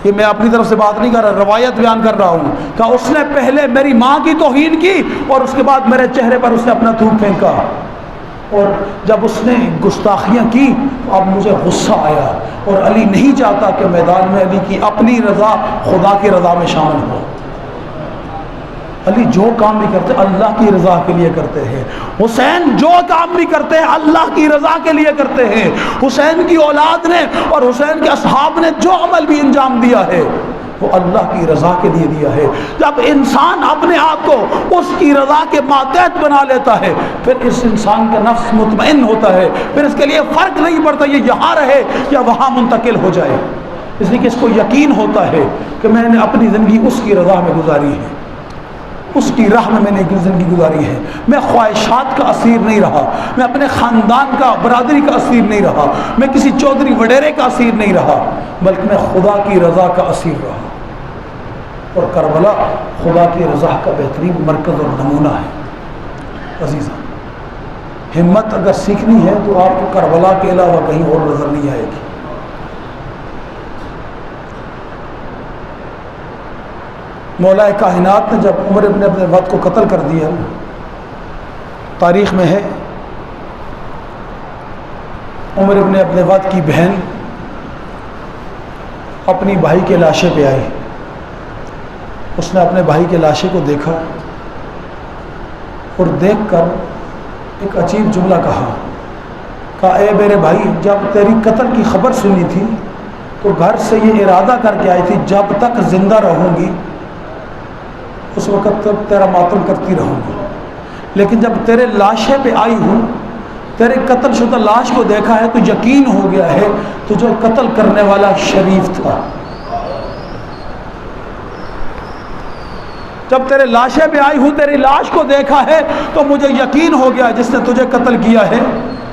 یہ میں اپنی طرف سے بات نہیں کر رہا، روایت بیان کر رہا ہوں کہ اس نے پہلے میری ماں کی توہین کی اور اس کے بعد میرے چہرے پر اس نے اپنا تھوک پھینکا. اور جب اس نے گستاخیاں کی تو اب مجھے غصہ آیا، اور علی نہیں چاہتا کہ میدان میں علی کی اپنی رضا خدا کی رضا میں شامل ہو. علی جو کام بھی کرتے اللہ کی رضا کے لیے کرتے ہیں. حسین جو کام بھی کرتے ہیں اللہ کی رضا کے لیے کرتے ہیں. حسین کی اولاد نے اور حسین کے اصحاب نے جو عمل بھی انجام دیا ہے وہ اللہ کی رضا کے لیے دیا ہے. جب انسان اپنے آپ کو اس کی رضا کے ماتحت بنا لیتا ہے پھر اس انسان کا نفس مطمئن ہوتا ہے، پھر اس کے لیے فرق نہیں پڑتا یہ یہاں رہے یا وہاں منتقل ہو جائے، اس لیے کہ اس کو یقین ہوتا ہے کہ میں نے اپنی زندگی اس کی رضا میں گزاری ہے، اس کی راہ میں نے زندگی گزاری ہے. میں خواہشات کا اسیر نہیں رہا، میں اپنے خاندان کا برادری کا اسیر نہیں رہا، میں کسی چودھری وڈیرے کا اسیر نہیں رہا، بلکہ میں خدا کی رضا کا اسیر رہا. اور کربلا خدا کی رضا کا بہترین مرکز اور نمونہ ہے. عزیزاں، ہمت اگر سیکھنی ہے تو آپ کو کربلا کے علاوہ کہیں اور نظر نہیں آئے گی. مولا کائنات نے جب عمر ابن عبد الود کو قتل کر دیا، تاریخ میں ہے عمر ابن عبد الود کی بہن اپنی بھائی کے لاشے پہ آئی. اس نے اپنے بھائی کے لاشے کو دیکھا اور دیکھ کر ایک عجیب جملہ کہا اے میرے بھائی، جب تیری قتل کی خبر سنی تھی تو گھر سے یہ ارادہ کر کے آئی تھی جب تک زندہ رہوں گی اس وقت تک تیرا ماتم کرتی رہوں گی، لیکن جب تیرے لاشے پہ آئی ہوں، تیرے قتل شدہ لاش کو دیکھا ہے تو یقین ہو گیا ہے تجھے قتل کرنے والا شریف تھا. جب تیرے لاشے پہ آئی ہوں، تیری لاش کو دیکھا ہے تو مجھے یقین ہو گیا جس نے تجھے قتل کیا ہے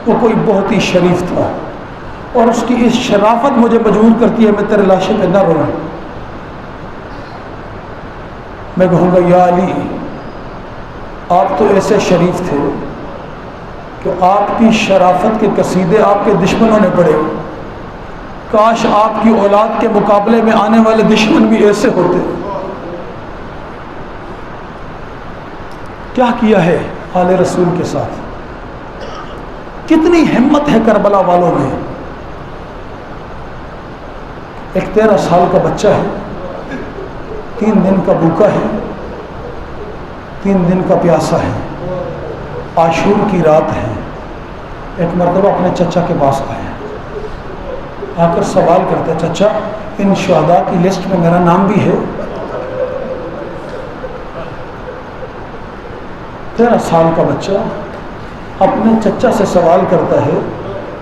وہ کوئی بہت ہی شریف تھا، اور اس کی اس شرافت مجھے مجبور کرتی ہے میں تیرے لاشے پہ نہ روؤں. میں کہوں گا یا علی، آپ تو ایسے شریف تھے کہ آپ کی شرافت کے قصیدے آپ کے دشمنوں نے پڑھے. کاش آپ کی اولاد کے مقابلے میں آنے والے دشمن بھی ایسے ہوتے. کیا کیا ہے آل رسول کے ساتھ، کتنی ہمت ہے کربلا والوں میں. ایک 13 سال کا بچہ ہے، 3 دن کا بھوکا ہے، 3 دن کا پیاسا ہے، عاشور کی رات ہے. ایک مرتبہ اپنے چچا کے پاس آیا، آ کر سوال کرتا ہے چچا ان شہداء کی لسٹ میں میرا نام بھی ہے؟ 13 سال کا بچہ اپنے چچا سے سوال کرتا ہے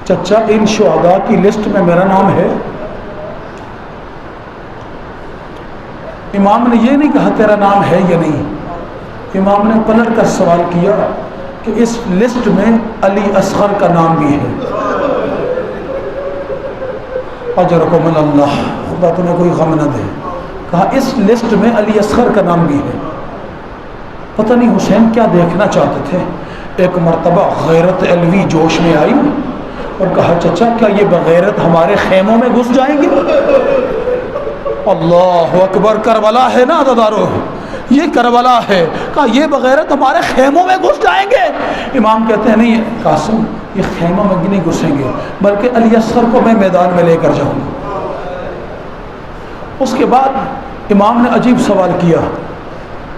چچا ان شہداء کی لسٹ میں میرا نام ہے؟ امام نے یہ نہیں کہا تیرا نام ہے یا نہیں، امام نے پلٹ کر سوال کیا کہ اس لسٹ میں علی اصغر کا نام بھی ہے. اجرکم اللہ، خدا تمہیں کوئی غم نہ دے. کہا اس لسٹ میں علی اصغر کا نام بھی ہے. پتہ نہیں حسین کیا دیکھنا چاہتے تھے. ایک مرتبہ غیرت علوی جوش میں آئی اور کہا چچا کیا یہ بغیرت ہمارے خیموں میں گھس جائیں گے؟ اللہ اکبر، کربلا ہے نا عزادارو، یہ کربلا ہے. کہا یہ بغیرت ہمارے خیموں میں گھس جائیں گے؟ امام کہتے ہیں نہیں قاسم، یہ خیموں میں نہیں گھسیں گے بلکہ علی اصغر کو میں میدان میں لے کر جاؤں گا. اس کے بعد امام نے عجیب سوال کیا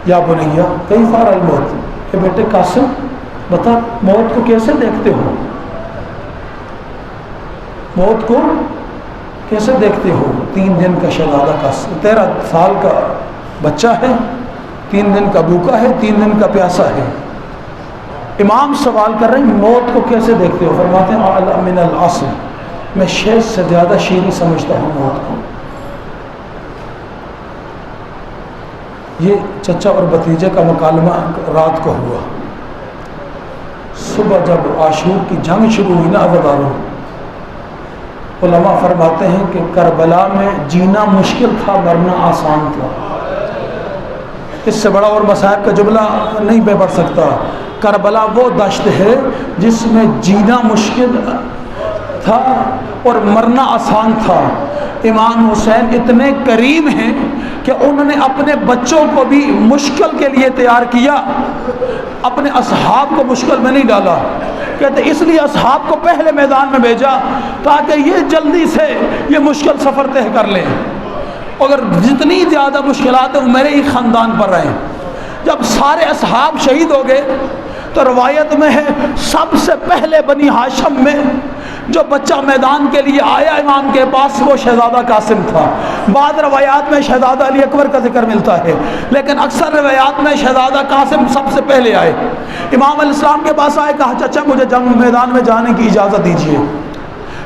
یا بنیا کیف ترى الموت، کہ بیٹے قاسم بتا موت کو کیسے دیکھتے ہو، موت کو کیسے دیکھتے ہو؟ 3 دن کا شہزادہ کا 13 سال کا بچہ ہے، 3 دن کا بھوکا ہے، 3 دن کا پیاسا ہے. امام سوال کر رہے ہیں موت کو کیسے دیکھتے ہو؟ فرماتے ہیں اعلی من العسل، میں شہد سے زیادہ شیریں سمجھتا ہوں موت کو. یہ چچا اور بھتیجے کا مکالمہ رات کو ہوا. صبح جب عاشور کی جنگ شروع ہوئی نا عزادارو، علماء فرماتے ہیں کہ کربلا میں جینا مشکل تھا، مرنا آسان تھا. اس سے بڑا اور مصائب کا جملہ نہیں میں پڑھ سکتا۔ کربلا وہ دشت ہے جس میں جینا مشکل تھا اور مرنا آسان تھا۔ امام حسین اتنے کریم ہیں کہ انہوں نے اپنے بچوں کو بھی مشکل کے لیے تیار کیا، اپنے اصحاب کو مشکل میں نہیں ڈالا۔ کہتے اس لیے اصحاب کو پہلے میدان میں بھیجا تاکہ یہ جلدی سے یہ مشکل سفر طے کر لیں، اگر جتنی زیادہ مشکلات ہیں وہ میرے ہی خاندان پر رہیں۔ جب سارے اصحاب شہید ہو گئے تو روایت میں ہے سب سے پہلے بنی ہاشم میں جو بچہ میدان کے لیے آیا امام کے پاس وہ شہزادہ قاسم تھا۔ بعض روایات میں شہزادہ علی اکبر کا ذکر ملتا ہے، لیکن اکثر روایات میں شہزادہ قاسم سب سے پہلے آئے۔ امام علیہ السلام کے پاس آئے، کہا چچا مجھے جنگ میدان میں جانے کی اجازت دیجیے۔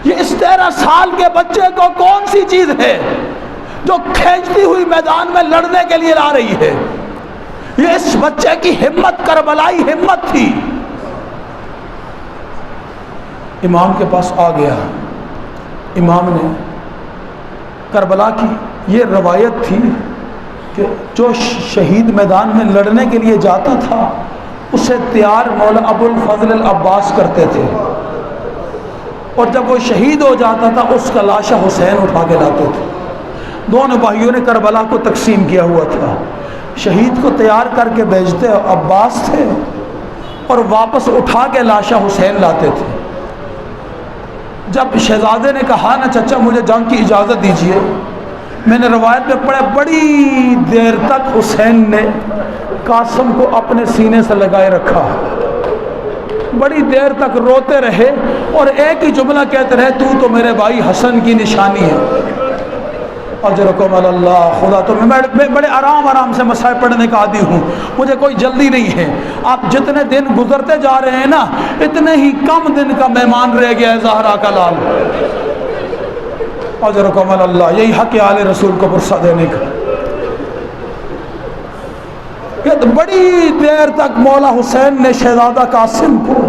یہ اس 13 سال کے بچے کو کون سی چیز ہے جو کھینچتی ہوئی میدان میں لڑنے کے لیے لا رہی ہے؟ یہ اس بچے کی ہمت کربلائی ہمت تھی۔ امام کے پاس آ گیا، امام نے کربلا کی یہ روایت تھی کہ جو شہید میدان میں لڑنے کے لیے جاتا تھا اسے تیار مولا ابو الفضل العباس کرتے تھے، اور جب وہ شہید ہو جاتا تھا اس کا لاشا حسین اٹھا کے لاتے تھے۔ دونوں بھائیوں نے کربلا کو تقسیم کیا ہوا تھا، شہید کو تیار کر کے بھیجتے عباس تھے اور واپس اٹھا کے لاشا حسین لاتے تھے۔ جب شہزادے نے کہا نا چچا مجھے جنگ کی اجازت دیجیے، میں نے روایت میں پڑھا بڑی دیر تک حسین نے قاسم کو اپنے سینے سے لگائے رکھا، بڑی دیر تک روتے رہے اور ایک ہی جملہ کہتے رہے تو میرے بھائی حسن کی نشانی ہے۔ اجرکم اللہ، خدا تو میں بڑے آرام سے مسائل پڑھنے کا عادی ہوں، مجھے کوئی جلدی نہیں ہے۔ آپ جتنے دن گزرتے جا رہے ہیں نا اتنے ہی کم دن کا مہمان رہ گیا ہے زہرا کا لال۔ اجرکم اللہ، یہی حق آل رسول کو پرسہ دینے کا۔ بڑی دیر تک مولا حسین نے شہزادہ قاسم کو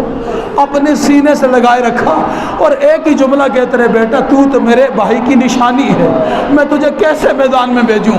اپنے سینے سے لگائے رکھا اور ایک ہی جملہ کہتے رہے بیٹا تو میرے بھائی کی نشانی ہے، میں تجھے کیسے میدان میں بھیجوں؟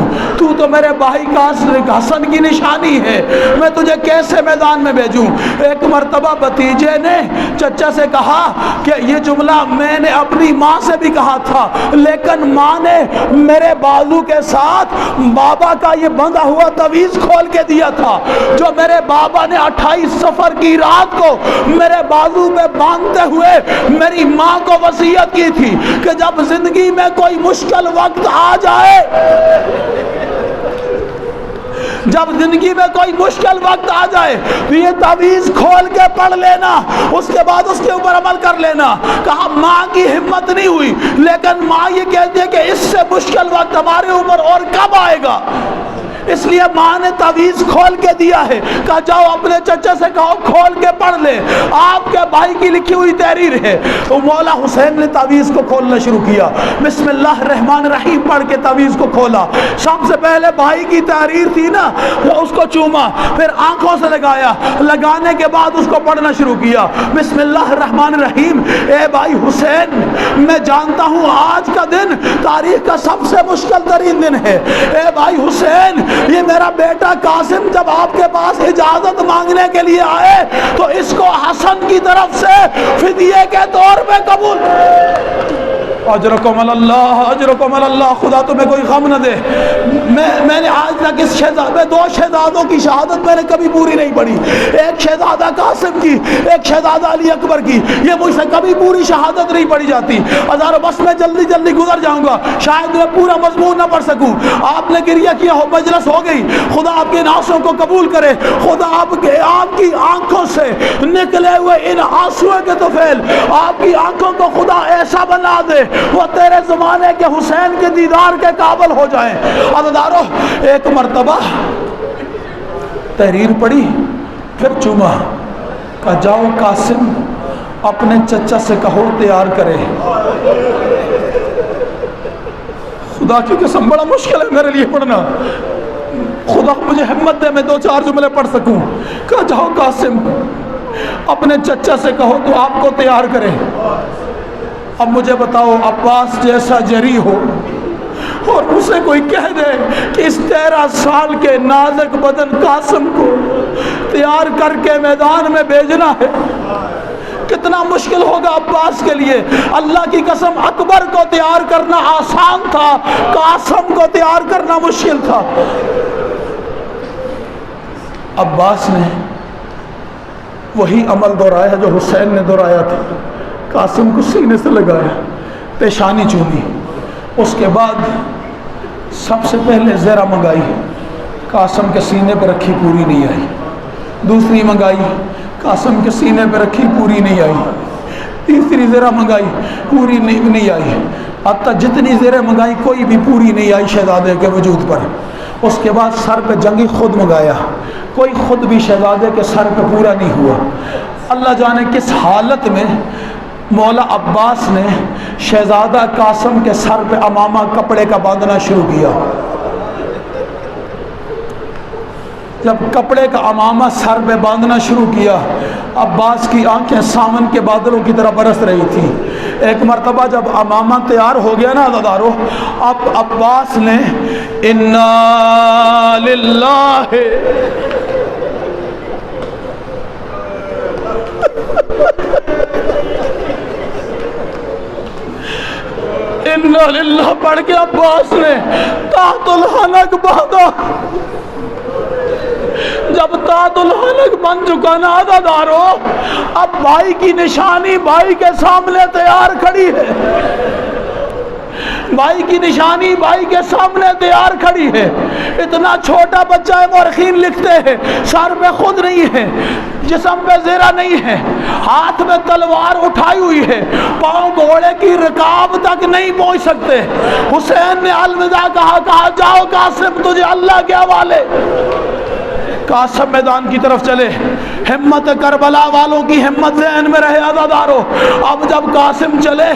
تو میرے بھائی کا حسن کی نشانی ہے، میں تجھے کیسے میدان میں بھیجوں؟ ایک مرتبہ بھتیجے نے چچا سے کہا کہ یہ جملہ میں نے اپنی ماں سے بھی کہا تھا، لیکن ماں نے میرے بازو کے ساتھ بابا کا یہ بندھا ہوا تعویذ کھول کے دیا تھا جو میرے بابا نے 28 سفر کی رات کو میرے بازو میں باندھتے ہوئے میری ماں کو وصیت کی تھی کہ جب زندگی میں کوئی مشکل وقت آ جائے، جب زندگی میں کوئی مشکل وقت آ جائے تو یہ تعویذ کھول کے پڑھ لینا، اس کے بعد اس کے اوپر عمل کر لینا۔ کہا ماں کی ہمت نہیں ہوئی، لیکن ماں یہ کہتی ہے کہ اس سے مشکل وقت ہمارے اوپر اور کب آئے گا، اس لیے ماں نے تعویذ کھول کے دیا ہے۔ کہا جاؤ اپنے چچا سے کہو کھول کے پڑھ لے، آپ کے بھائی کی لکھی ہوئی تحریر ہے۔ تو مولا حسین نے تعویذ کو کھولنا شروع کیا، بسم اللہ الرحمن الرحیم پڑھ کے تعویذ کو کھولا۔ سب سے پہلے بھائی کی تحریر تھی نا وہ اس کو چوما، پھر آنکھوں سے لگایا، لگانے کے بعد اس کو پڑھنا شروع کیا، بسم اللہ الرحمن الرحیم۔ اے بھائی حسین، میں جانتا ہوں آج کا دن تاریخ کا سب سے مشکل ترین دن ہے۔ اے بھائی حسین، یہ میرا بیٹا قاسم جب آپ کے پاس اجازت مانگنے کے لیے آئے تو اس کو حسن کی طرف سے فدیے کے طور پہ قبول۔ اجرکم اللہ، اجرکم اللہ، خدا تمہیں کوئی غم نہ دے۔ میں نے آج تک اس شہزادے 2 شہزادوں کی شہادت میں نے کبھی پوری نہیں پڑھی، ایک شہزادہ قاسم کی، ایک شہزادہ علی اکبر کی، یہ مجھ سے کبھی پوری شہادت نہیں پڑھی جاتی۔ ہزاروں بس میں جلدی جلدی گزر جاؤں گا، شاید میں پورا مضمون نہ پڑھ سکوں۔ آپ نے گریہ کیا ہو، مجلس ہو گئی، خدا آپ کے ناسوں کو قبول کرے، خدا آپ کی آنکھوں سے نکلے ہوئے ان آنسوؤں کے طفیل آپ کی آنکھوں کو خدا ایسا بنا دے وہ تیرے زمانے کے حسین کے دیدار کے قابل ہو جائیں۔ عزیزارو، ایک مرتبہ تحریر پڑھی، پھر چوما، کہا جاؤ قاسم اپنے چچا سے کہو تیار کرے۔ خدا کی قسم بڑا مشکل ہے میرے لیے پڑھنا، خدا مجھے ہمت دے میں 2-4 جملے پڑھ سکوں۔ کہا جاؤ قاسم اپنے چچا سے کہو تو آپ کو تیار کرے۔ اب مجھے بتاؤ، عباس جیسا جری ہو اور اسے کوئی کہہ دے کہ اس 13 سال کے نازک بدن قاسم کو تیار کر کے میدان میں بھیجنا ہے، کتنا مشکل ہوگا عباس کے لیے۔ اللہ کی قسم اکبر کو تیار کرنا آسان تھا، قاسم کو تیار کرنا مشکل تھا۔ عباس نے وہی عمل دہرایا جو حسین نے دہرایا تھا، قاسم کو سینے سے لگایا، پیشانی چومی، اس کے بعد سب سے پہلے زرہ منگائی، قاسم کے سینے پہ رکھی، پوری نہیں آئی۔ دوسری منگائی، قاسم کے سینے پہ رکھی، پوری نہیں آئی۔ تیسری زرہ منگائی، پوری نہیں آئی۔ حتیٰ جتنی زرہ منگائی کوئی بھی پوری نہیں آئی شہزادے کے وجود پر۔ اس کے بعد سر پہ جنگی خود منگایا، کوئی خود بھی شہزادے کے سر پہ پورا نہیں ہوا۔ اللہ جانے کس حالت میں مولا عباس نے شہزادہ قاسم کے سر پہ امامہ کپڑے کا باندھنا شروع کیا۔ جب کپڑے کا امامہ سر پہ باندھنا شروع کیا، عباس کی آنکھیں سامن کے بادلوں کی طرح برس رہی تھی۔ ایک مرتبہ جب امامہ تیار ہو گیا نا عزادارو، اب عباس نے انا للہ انا للہ پڑھ کے عباس نے تحت الحنک باندھا۔ جب تحت الحنک بن چکا نا عزادارو، اب بھائی کی نشانی بھائی کے سامنے تیار کھڑی ہے، بھائی کی نشانی بھائی کے سامنے تیار کھڑی ہے۔ اتنا چھوٹا بچہ ہے، مورخین لکھتے ہیں سر پہ خود نہیں ہے، جسم پہ زرہ نہیں ہے، ہاتھ میں تلوار اٹھائی ہوئی ہے، پاؤں گھوڑے کی رکاب تک نہیں پہنچ سکتے۔ حسین نے الوداع کہا جاؤ قاسم تجھے اللہ کے حوالے۔ قاسم میدان کی طرف چلے۔ ہمت کربلا والوں کی ہمت ذہن میں رہے عزادارو۔ اب جب قاسم چلے،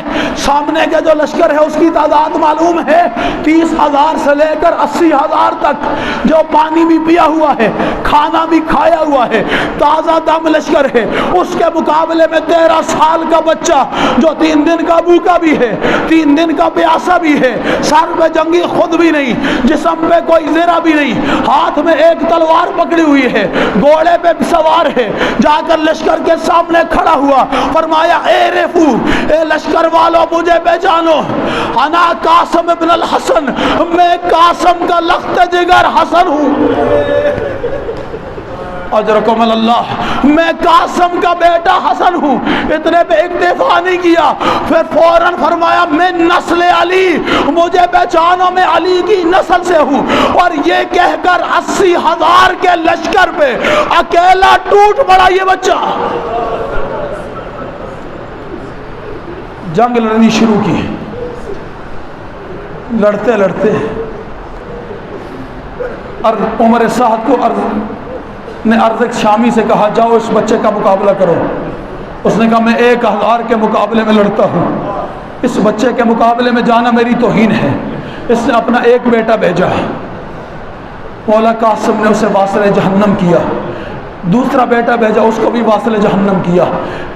سامنے کے جو لشکر ہے اس کی تعداد معلوم ہے، 30,000 سے لے کر 80,000 تک، جو پانی بھی پیا ہوا ہے، کھانا بھی کھایا ہوا ہے، تازہ دم لشکر ہے۔ اس کے مقابلے میں 13 سال کا بچہ جو 3 دن کا بھوکا بھی ہے، 3 دن کا پیاسا بھی ہے، سر پہ جنگی خود بھی نہیں، جسم پہ کوئی زرہ بھی نہیں، ہاتھ میں ایک تلوار پکڑی ہوئی ہے، گھوڑے پہ سوار ہے، جا کر لشکر کے سامنے کھڑا ہوا، فرمایا اے ریفو، اے لشکر والو مجھے پہچانو، انا قاسم ابن الحسن، میں قاسم کا لخت جگر حسن ہوں، اجرکم اللہ، میں قاسم کا بیٹا حسن ہوں۔ اتنے پہ اکتفا نہیں کیا، پھر فوراً فرمایا میں نسل علی، مجھے پہچانو میں علی کی نسل سے ہوں۔ اور یہ کہہ کر 80,000 کے لشکر پہ اکیلا ٹوٹ پڑا یہ بچہ۔ جنگ لڑنی شروع کی، لڑتے لڑتے عمر سعد کو نے ارزق شامی سے کہا جاؤ اس بچے کا مقابلہ کرو۔ اس نے کہا میں 1,000 کے مقابلے میں لڑتا ہوں، اس بچے کے مقابلے میں جانا میری توہین ہے۔ اس نے اپنا ایک بیٹا بھیجا، مولا قاسم نے اسے واصل جہنم کیا۔ دوسرا بیٹا بھیجا، اس کو بھی واصل جہنم کیا۔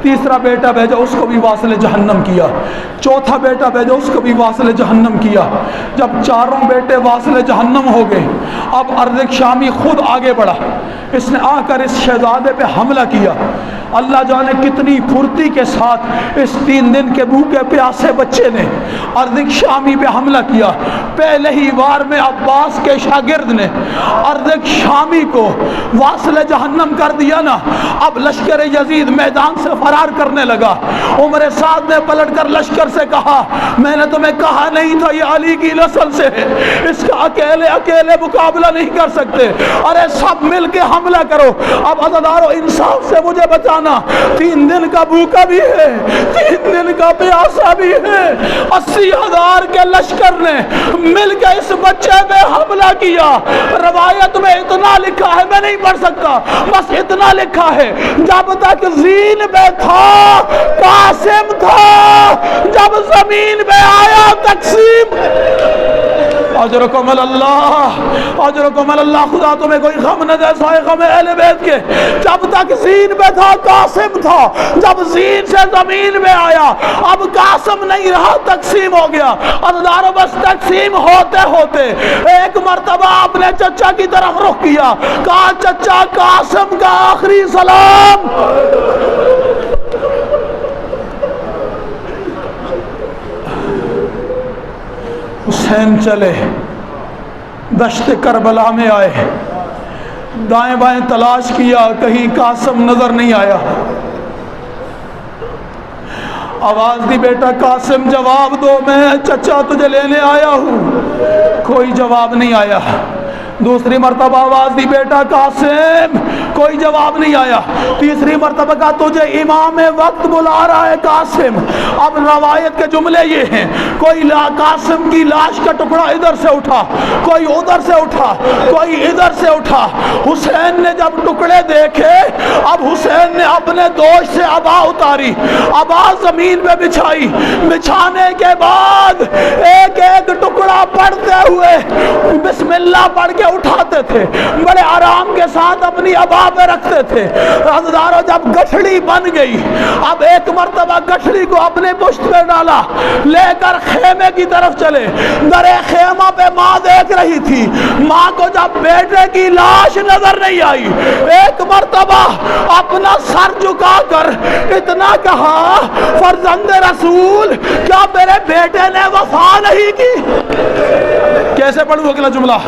تیسرا بیٹا بھیجا، اس کو بھی واصل جہنم کیا۔ چوتھا بیٹا بھیجا، اس کو بھی واصل جہنم کیا۔ جب چاروں بیٹے واصل جہنم ہو گئے، اب ارزق شامی خود آگے بڑھا، اس نے آ کر اس شہزادے پہ حملہ کیا۔ اللہ جانے کتنی پھرتی کے ساتھ اس 3 دن کے بھوکے پیاسے بچے نے ارزق شامی پہ حملہ کیا۔ پہلے ہی وار میں عباس کے شاگرد نے ارزق شامی کو واصل جہنم کر دیا نا، اب لشکر یزید میدان سے فرار کرنے لگا۔ عمر سعد نے پلٹ کر لشکر سے کہا میں نے تمہیں کہا نہیں تھا یہ علی کی نسل سے ہے، اس کا اکیلے مقابلہ نہیں کر سکتے، ارے سب مل کے حملہ کرو۔ اب عزادارو انصاف سے مجھے بچانا، 3 دن کا بھوکا بھی ہے، 3 دن کا پیاسا بھی ہے، 80,000 کے لشکر نے مل کے اس بچے پہ حملہ کیا۔ روایت میں اتنا لکھا ہے، میں نہیں پڑھ سکتا، بس اتنا لکھا ہے جب تک زین پہ تھا قاسم تھا، جب زمین پہ آیا تقسیم۔ اجرکم اللہ، اجرکم اللہ۔ خدا تمہیں کوئی غم نہ دے سوائے غم اہل بیت کے۔ جب تک زین میں تھا قاسم تھا، جب زین سے زمین میں آیا اب قاسم نہیں رہا، تقسیم ہو گیا۔ عزدارو بس تقسیم ہوتے ہوتے ایک مرتبہ اپنے چچا کی طرف رخ کیا، کہا چچا قاسم کا آخری سلام۔ حسین چلے، دشت کربلا میں آئے، دائیں بائیں تلاش کیا، کہیں قاسم نظر نہیں آیا۔ آواز دی بیٹا قاسم جواب دو، میں چچا تجھے لینے آیا ہوں۔ کوئی جواب نہیں آیا۔ دوسری مرتبہ آواز دی بیٹا قاسم، کوئی جواب نہیں آیا۔ تیسری مرتبہ کہا تجھے امام وقت بلا رہا ہے قاسم۔ اب روایت کے جملے یہ ہیں، کوئی قاسم کی لاش کا ٹکڑا ادھر سے اٹھا، کوئی ادھر سے اٹھا، کوئی ادھر سے اٹھا۔ حسین نے جب ٹکڑے دیکھے اب حسین نے اپنے دوش سے عبا اتاری، عبا زمین پہ بچھائی، بچھانے کے بعد ایک ایک ٹکڑا پڑھتے ہوئے بسم اللہ پڑھ کے اٹھاتے تھے، بڑے آرام کے ساتھ اپنی عبا پہ رکھتے تھے۔ عزدارو جب گٹھڑی بن گئی اب ایک مرتبہ گٹھڑی کو اپنے پشت پہ ڈالا، لے کر خیمے کی طرف چلے۔ در خیمہ پہ ماں دیکھ رہی تھی، ماں کو جب بیٹے کی لاش نظر نہیں آئی ایک مرتبہ اپنا سر جھکا کر اتنا کہا فرزند رسول کیا میرے بیٹے نے وفا نہیں کی؟ کیسے پڑھوں اگلا جملہ؟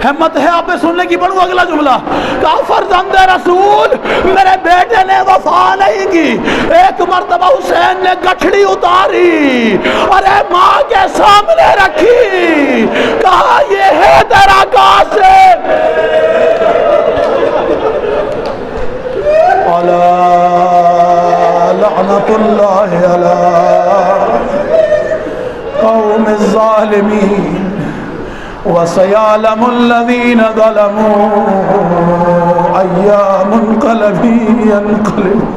ہمت ہے آپ سننے کی؟ پڑھوں اگلا جملہ۔ کہا فرزند رسول میرے بیٹے نے وفا نہیں کی۔ ایک مرتبہ حسین نے گٹھڑی اتاری اور ماں کے سامنے رکھی، کہا یہ ہے تیرا قاسم۔ لعنت اللہ علی قوم الظالمین وَسَيَعْلَمُ الَّذِينَ ظَلَمُوا أَيَّ مُنْقَلَبٍ يَنْقَلِبُونَ۔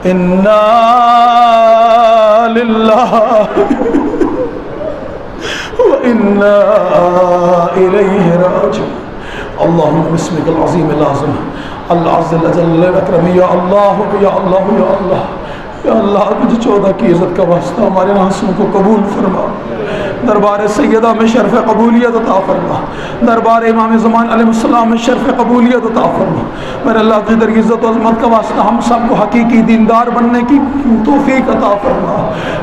اِنَّا لِلَّهِ وَإِنَّا إِلَيْهِ رَاجِعُونَ۔ اللهم بسمك العظيم الأعظم العز الأجل الأكرم، یا اللہ یا اللہ یا اللہ یا اللہ، تجھے 14 کی عزت کا واسطہ ہمارے آنسوں کو قبول فرما، دربار سیدہ میں شرف قبولیت عطا فرما، دربار امام زمان علیہ السلام میں شرف قبولیت عطا فرما۔ میرے اللہ تجھے در عزت و عظمت کا واسطہ ہم سب کو حقیقی دیندار بننے کی توفیق عطا فرما،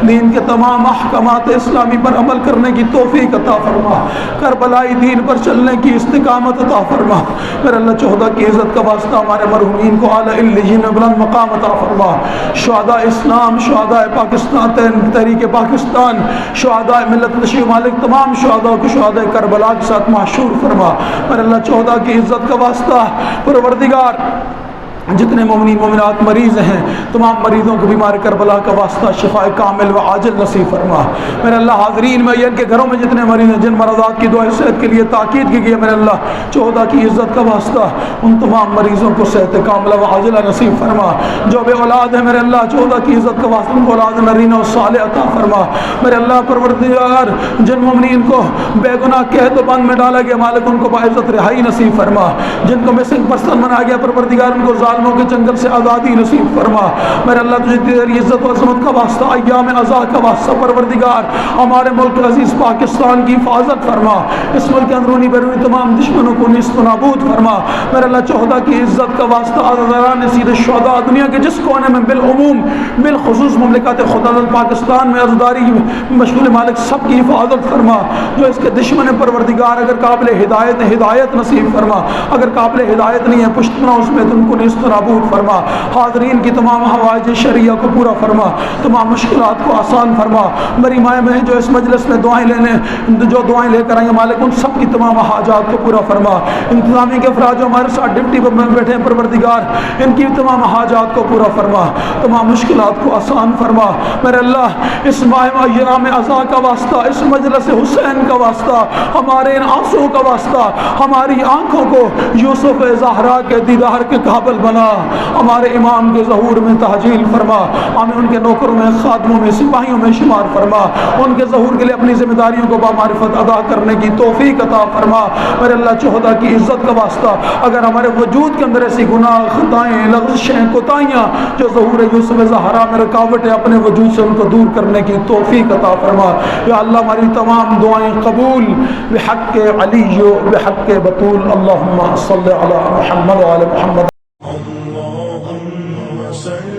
دین کے تمام احکامات اسلامی پر عمل کرنے کی توفیق عطا فرما، کربلائی دین پر چلنے کی استقامت عطا فرما۔ میرے اللہ 14 کی عزت کا واسطہ ہمارے مرحومین کو اعلی علیین بلند مقام عطا فرما، شہداء اسلام، شہداء پاکستان، تحریک پاکستان، شہداء ملت نشی مالک، تمام شہداء کو شہداء کربلا کے ساتھ محشور فرما۔ میرے اللہ 14 کی عزت کا واسطہ پروردگار جتنے مومنین مومنات مریض ہیں تمام مریضوں کو بیمار کربلا کا واسطہ شفاء کامل و عاجل نصیب فرما۔ میرے اللہ حاضرین میں ان کے گھروں میں جتنے مریض ہیں جن مرضات کی دعائیں صحت کے لیے تاکید کی گئی ہے، میرے اللہ 14 کی عزت کا واسطہ ان تمام مریضوں کو صحت کاملہ و عاجلہ نصیب فرما۔ جو بے اولاد ہے میرے اللہ 14 کی عزت کا واسطہ ان کو اولاد نرینہ و صالح عطا فرما۔ میرے اللہ پروردگار جن مومنین کو بے گناہ قید و بند میں ڈالا گیا مالک ان کو باعزت رہائی نصیب فرما، جن کو مسنگ پرسن بنایا گیا پروردگار ان کو ظالموں کے جنگل سے آزادی نصیب فرما۔ میرے اللہ تجھے تیری عزت و عظمت کا واسطہ ایام عزا کا واسطہ پروردگار ہمارے ملک عزیز پاکستان کی حفاظت فرما، اس ملک کے اندرونی بیرونی تمام دشمنوں کو نیست و نابود فرما۔ میرے اللہ 14 کی عزت کا واسطہ عزاداران سید الشہداء دنیا کے جس کونے میں بالعموم بالخصوص مملکت خدا پاکستان میں عزاداری مشغول مالک سب کی حفاظت فرما، جو اس کے دشمن پروردگار اگر قابل ہدایت ہدایت نصیب فرما، اگر قابل ہدایت نہیں ہے پشت پناہ اس میں تم کو نیست و نابود فرما۔ حاضرین کی تمام حوائج شرعیہ کو پورا فرما، تمام مشکلات کو آسان فرما۔ میری مائیں بہن جو اس مجلس میں دعائیں لینے جو دعائیں لے کر آئیں مالک ان سب کی تمام حاجات کو پورا فرما۔ انتظامی کے افراد جو ہمارے ساتھ ڈپٹی پر بیٹھے ہیں پروردگار ان کی تمام حاجات کو پورا فرما، تمام مشکلات کو آسان فرما۔ میرے اللہ اس ماہ ایام عزا کا واسطہ، اس مجلس حسین کا واسطہ، ہمارے ان آنسوں کا واسطہ ہماری آنکھوں کو یوسف زہرا کے دیدار کے قابل بنا امامنا ہمارے امام کے ظہور میں تحجیل فرما، ہمیں ان کے نوکروں میں، خادموں میں، سپاہیوں میں شمار فرما، ان کے ظہور کے لیے اپنی ذمہ داریوں کو بامعرفت ادا کرنے کی توفیق عطا فرما۔ میرے اللہ شہداء کی عزت کا واسطہ اگر ہمارے وجود کے اندر ایسی گناہ، خطائیں، لغزشیں، کوتاہیاں جو ظہور یوسف زہرا میں رکاوٹ ہے، اپنے وجود سے ان کو دور کرنے کی توفیق عطا فرما۔ یا اللہ ہماری تمام دعائیں قبول بحق علی و بحق بطول۔ اللہم صلی علی محمد و علی محمد۔ اللهم صل